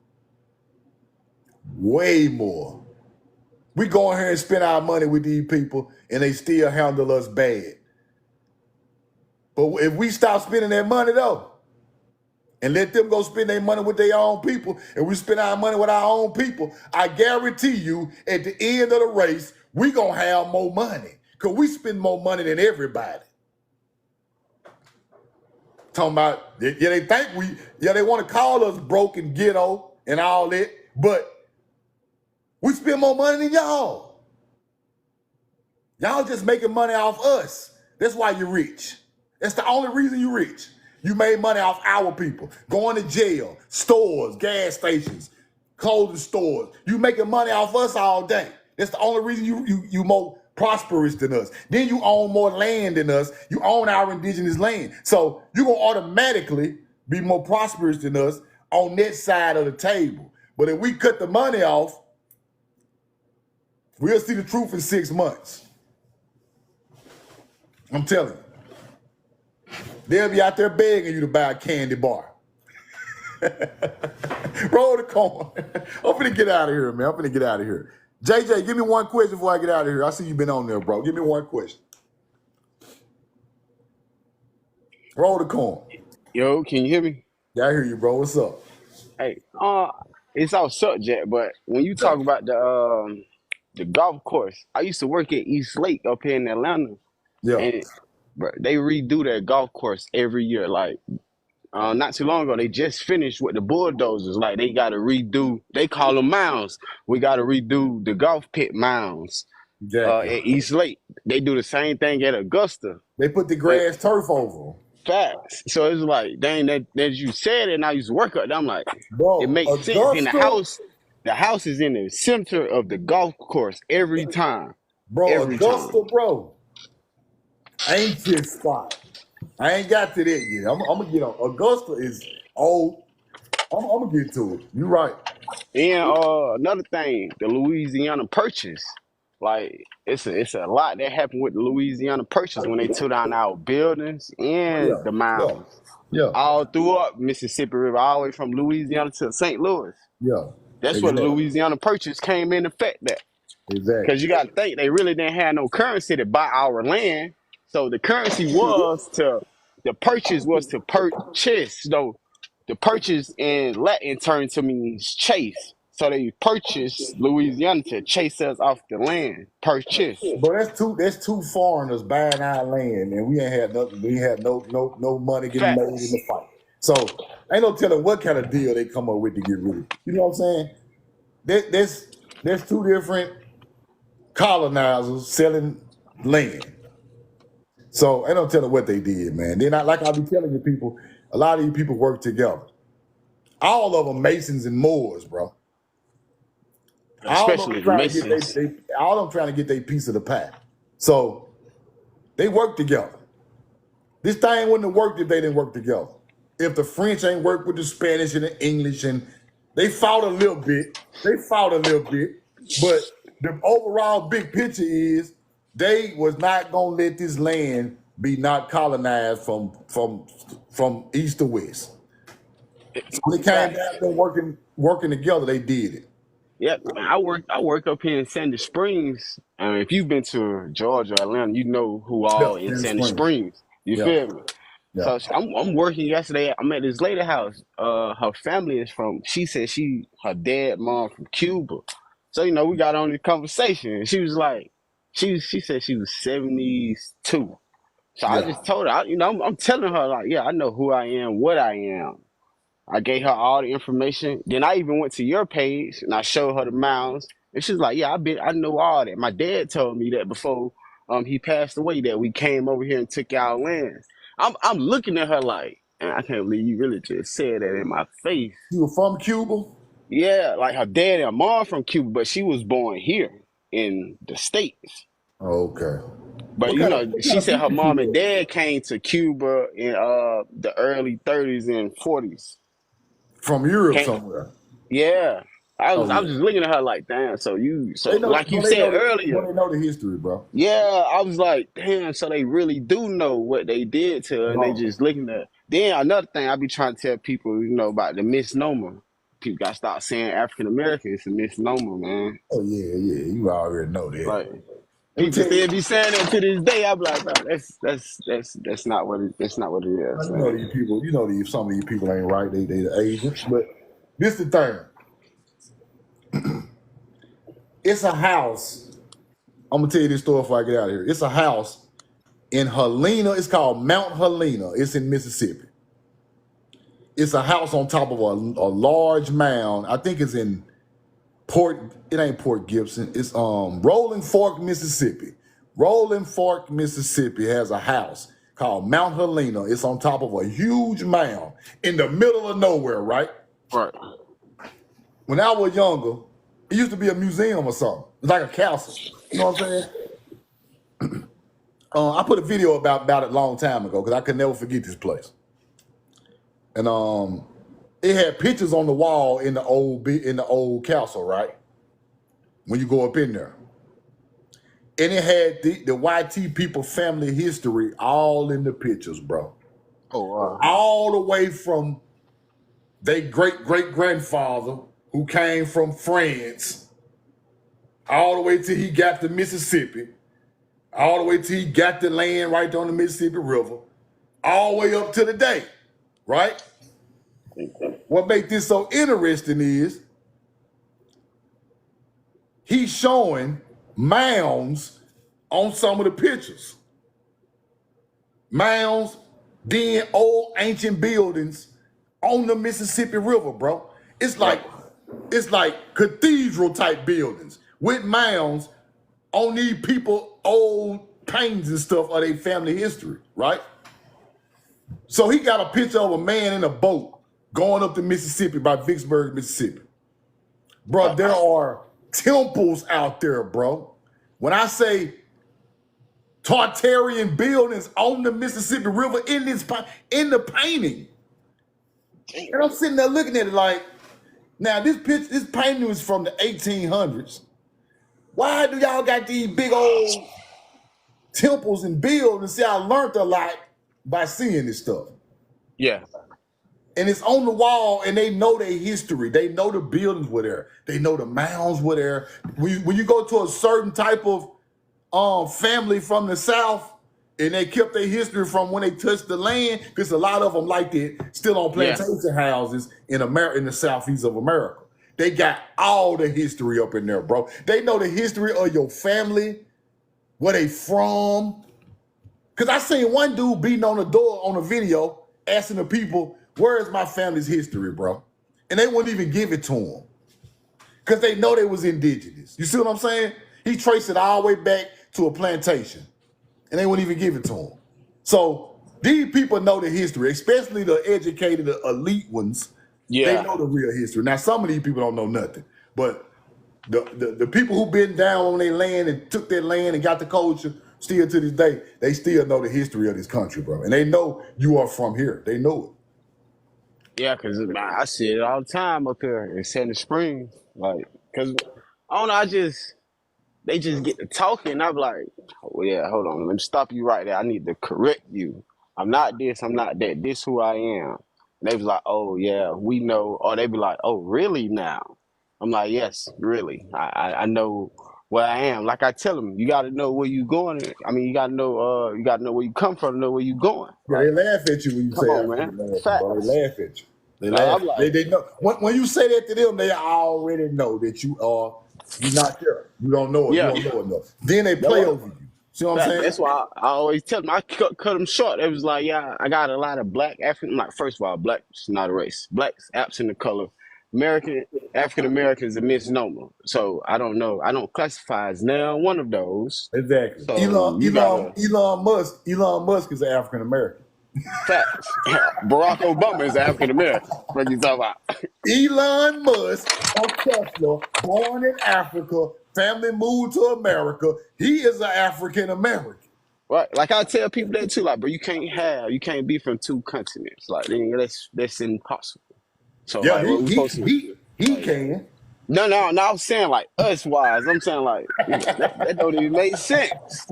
Way more. We go in here and spend our money with these people and they still handle us bad. But if we stop spending that money though, and let them go spend their money with their own people, and we spend our money with our own people, I guarantee you at the end of the race, we gonna have more money. Because we spend more money than everybody. Talking about, they want to call us broke and ghetto and all that, but we spend more money than y'all. Y'all just making money off us. That's why you're rich. That's the only reason you're rich. You made money off our people. Going to jail, stores, gas stations, clothing stores. You making money off us all day. That's the only reason you more prosperous than us. Then you own more land than us. You own our indigenous land. So you're going to automatically be more prosperous than us on that side of the table. But if we cut the money off, we'll see the truth in 6 months. I'm telling you. They'll be out there begging you to buy a candy bar. Roll the corn. I'm finna get out of here, man. I'm finna get out of here. JJ, give me one question before I get out of here. I see you been on there, bro. Give me one question. Roll the corn. Yo, can you hear me? Yeah, I hear you, bro. What's up? Hey, it's off subject, but when you talk about the golf course, I used to work at East Lake up here in Atlanta, Yeah. and bro, they redo that golf course every year. Like, not too long ago, they just finished with the bulldozers. Like, they got to redo. They call them mounds. We got to redo the golf pit mounds. Exactly. at East Lake. They do the same thing at Augusta. They put the But grass turf over 'em. facts. So it's like, dang, that you said it, and I used to work up there. I'm like, it Bro, makes sense. And Augusta, the house is in the center of the golf course every time. bro, Every time. Augusta, bro, ancient spot. I ain't got to that yet. I'm gonna get on. Augusta is old. I'm gonna get to it. You right. And another thing, the Louisiana Purchase. Like it's a lot that happened with the Louisiana Purchase when they tore down our buildings and Yeah, the yeah, mounds. yeah, All throughout Mississippi River, all the way from Louisiana to St. Louis. yeah. That's where the Exactly. Louisiana Purchase came in effect at. Because Exactly. you got to think they really didn't have no currency to buy our land. So the currency was the purchase was to purchase. So the purchase in Latin turned to means chase. So they purchased Louisiana to chase us off the land. Purchase. But that's two foreigners buying our land, and we ain't had nothing. We had no money getting made in Facts. the fight. So ain't no telling what kind of deal they come up with to get rid of it. You know what I'm saying? There's two different colonizers selling land. So ain't no telling what they did, man. They're not like I be telling you people. A lot of you people work together. All of them Masons and Moors, bro. All of them Especially the trying to get Masons. all of them trying to get their piece of the pie. So they work together. This thing wouldn't have worked if they didn't work together. If the French ain't worked with the Spanish and the English, and they fought a little bit. But the overall big picture is they was not gonna let this land be not colonized from east to west. So when they came Facts. down there working together, they did it. Yeah, man, I work up here in Sandy Springs. I mean, if you've been to Georgia or Atlanta, you know who Yeah, all in Sandy Sandy Springs. Springs. You Yeah, feel me? yeah. So I'm working yesterday. I'm at this lady house. Her family is from. She said her dad, mom from Cuba. So we got on this conversation. And she was like, she said she was 72. So I Yeah. just told her, I'm telling her like, yeah, I know who I am, what I am. I gave her all the information. Then I even went to your page and I showed her the mounds. And she's like, yeah, I know all that. My dad told me that before he passed away that we came over here and took our lands. I'm looking at her like, "Man, I can't believe you really just said that in my face." You were from Cuba? Yeah, like her dad and mom from Cuba, but she was born here in the States. Okay. But What kind she of said her people she mom and was? dad came to Cuba in the early 30s and 40s. From Europe Came, somewhere. Yeah. Oh I was yeah. just looking at her like, damn, so They know like you said earlier, they know the history, bro. yeah, I was like, damn, so they really do know what they did to her and they Bro. just looking at. Then another thing I be trying to tell people, about the misnomer. People gotta stop saying African American. It's a misnomer, man. Oh yeah, yeah. You already know that. Like Let me people tell you, still be saying that to this day. I be like, bro, that's not what that's not what it is, you know man. these people, some of these people ain't right, they the agents. But this the thing. It's a house. I'm gonna tell you this story before I get out of here. It's a house in Helena. It's called Mount Helena. It's in Mississippi. It's a house on top of a large mound. I think it's in it ain't Port Gibson. It's Rolling Fork, Mississippi. Rolling Fork, Mississippi has a house called Mount Helena. It's on top of a huge mound in the middle of nowhere, right? Right. When I was younger, it used to be a museum or something. It's like a castle. You know what I'm saying? I put a video about it a long time ago because I could never forget this place. And it had pictures on the wall in the old castle, right? When you go up in there. And it had the YT people family history all in the pictures, bro. Oh wow. All the way from their great-great-grandfather who came from France, all the way till he got to Mississippi, all the way till he got the land right on the Mississippi River, all the way up to the day, right? What makes this so interesting is he's showing mounds on some of the pictures. Mounds, then old ancient buildings on the Mississippi River, bro. It's like cathedral type buildings with mounds on these people old paintings and stuff of their family history, right? So he got a picture of a man in a boat going up the Mississippi by Vicksburg, Mississippi. Bro, there are temples out there, bro. When I say Tartarian buildings on the Mississippi River in the painting. And I'm sitting there looking at it like, now this painting was from the 1800s. Why do y'all got these big old temples and buildings? See, I learned a lot by seeing this stuff. Yeah. And it's on the wall, and they know their history. They know the buildings were there. They know the mounds were there. When you go to a certain type of family from the South, and they kept their history from when they touched the land, because a lot of them like that still on plantation houses in the Southeast of America. They got all the history up in there, bro. They know the history of your family, where they from. Because I seen one dude beating on the door on a video, asking the people, where is my family's history, bro? And they wouldn't even give it to him. Because they know they was indigenous. You see what I'm saying? He traced it all the way back to a plantation. And they wouldn't even give it to him. So these people know the history, especially the educated, the elite ones. Yeah. They know the real history. Now, some of these people don't know nothing. But the people who been down on their land and took their land and got the culture, still to this day, they still know the history of this country, bro. And they know you are from here. They know it. Yeah, because I see it all the time up here in Sandy Springs. Like, because, I don't know, they just get to talking. I'm like, oh, yeah, hold on. Let me stop you right there. I need to correct you. I'm not this, I'm not that. This who I am. And they was like, oh, yeah, we know. Or they be like, oh, really now? I'm like, yes, really. I know where I am. Like I tell them, you got to know where you going. I mean, you got to know where you come from to know where you going. Yeah, Right? they laugh at you when you Come say on, African man. American, bro. They laugh at you. They Like, laugh. I'm like, They know when you say that to them, they already know that you're not there. You don't know it. yeah. You don't know enough. Then they play over you. See what I'm saying? That's why I always tell them. I cut them short. It was like, yeah, I got a lot of black African. Like, first of all, black is not a race. Black's absent of color. African Americans a misnomer. So I don't know. I don't classify as now one of those. Exactly. So you gotta Elon Musk is an African American. facts. Barack Obama is African American. What you talking about? Elon Musk of Tesla, born in Africa, family moved to America. He is an African American. Right. Like I tell people that too. Like, bro, you can't be from two continents. Like, that's impossible. So Yeah, like, what we supposed to? he can. No, I was saying like us wise. I'm saying like that don't even make sense.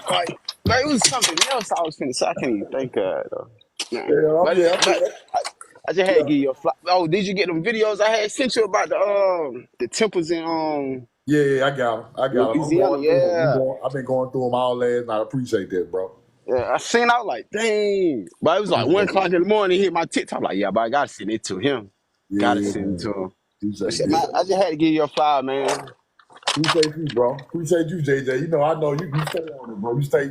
Like it was something else I was finna say. I can't even think of it. But I just had to give you a oh, did you get them videos I had sent you about the temples in Yeah, I got them. Louisiana? Yeah. I've been going through them all last night. I appreciate that, bro. Yeah, I seen out like, dang. But it was like 1 o'clock in the morning, hit my TikTok. Like, yeah, but I gotta send it to him. Gotta send it to him. I just had to give you a flyer, man. Appreciate you, bro. Appreciate you, JJ. You know, I know you stay on it, bro. You stay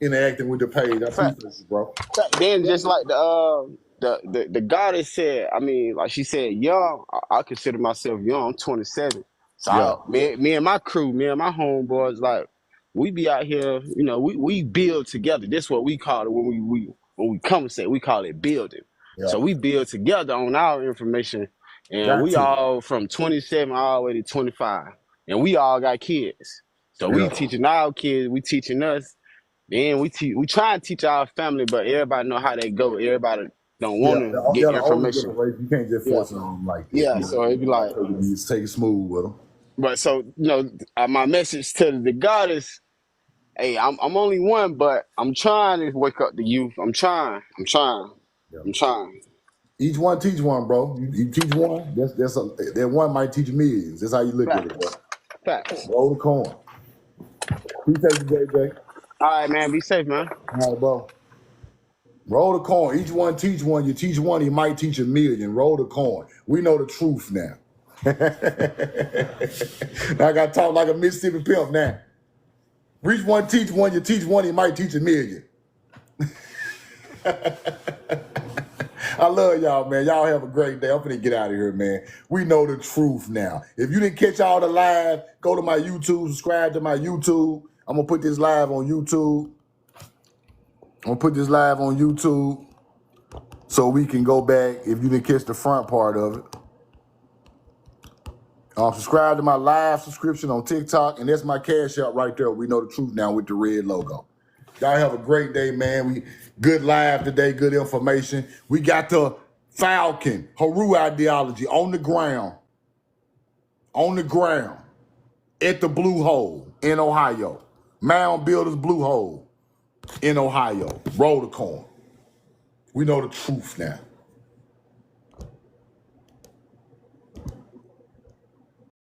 interacting with the page. I appreciate you, bro. Then just like the goddess said, I mean, like she said, young. I consider myself young. I'm 27. So me and my crew, me and my homeboys, like we be out here, you know, we build together. This is what we call it when we conversate. We call it building. Yeah. So we build together on our information, and we all from 27 all the way to 25, and we all got kids. So we teaching our kids, we teaching us. Then we try and teach our family, but everybody know how they go. Everybody don't want to get information. You can't just force them like that. Yeah, so it'd be like just take it smooth with them. But so you know, my message to the goddess, hey, I'm only one, but I'm trying to wake up the youth. I'm trying. Each one teach one, bro. You teach one. That one might teach millions. That's how you look at it, bro. Facts. Roll the coin. Appreciate you, JJ. All right, man. Be safe, man. All right, bro. Roll the coin. Each one teach one. You teach one, he might teach a million. Roll the coin. We know the truth now. Now I got to talk like a Mississippi pimp now. Reach one, teach one. You teach one, he might teach a million. I love y'all, man. Y'all have a great day. I'm finna get out of here, man. We know the truth now. If you didn't catch all the live, go to my YouTube, subscribe to my YouTube. I'm gonna put this live on YouTube. So we can go back if you didn't catch the front part of it. Subscribe to my live subscription on TikTok, and that's my cash out right there. We know the truth now with the red logo. Y'all have a great day, man. We good live today, good information. We got the Falcon Haru ideology on the ground at the Blue Hole in Ohio. Mound Builders Blue Hole in Ohio. Roll the corn. We know the truth now.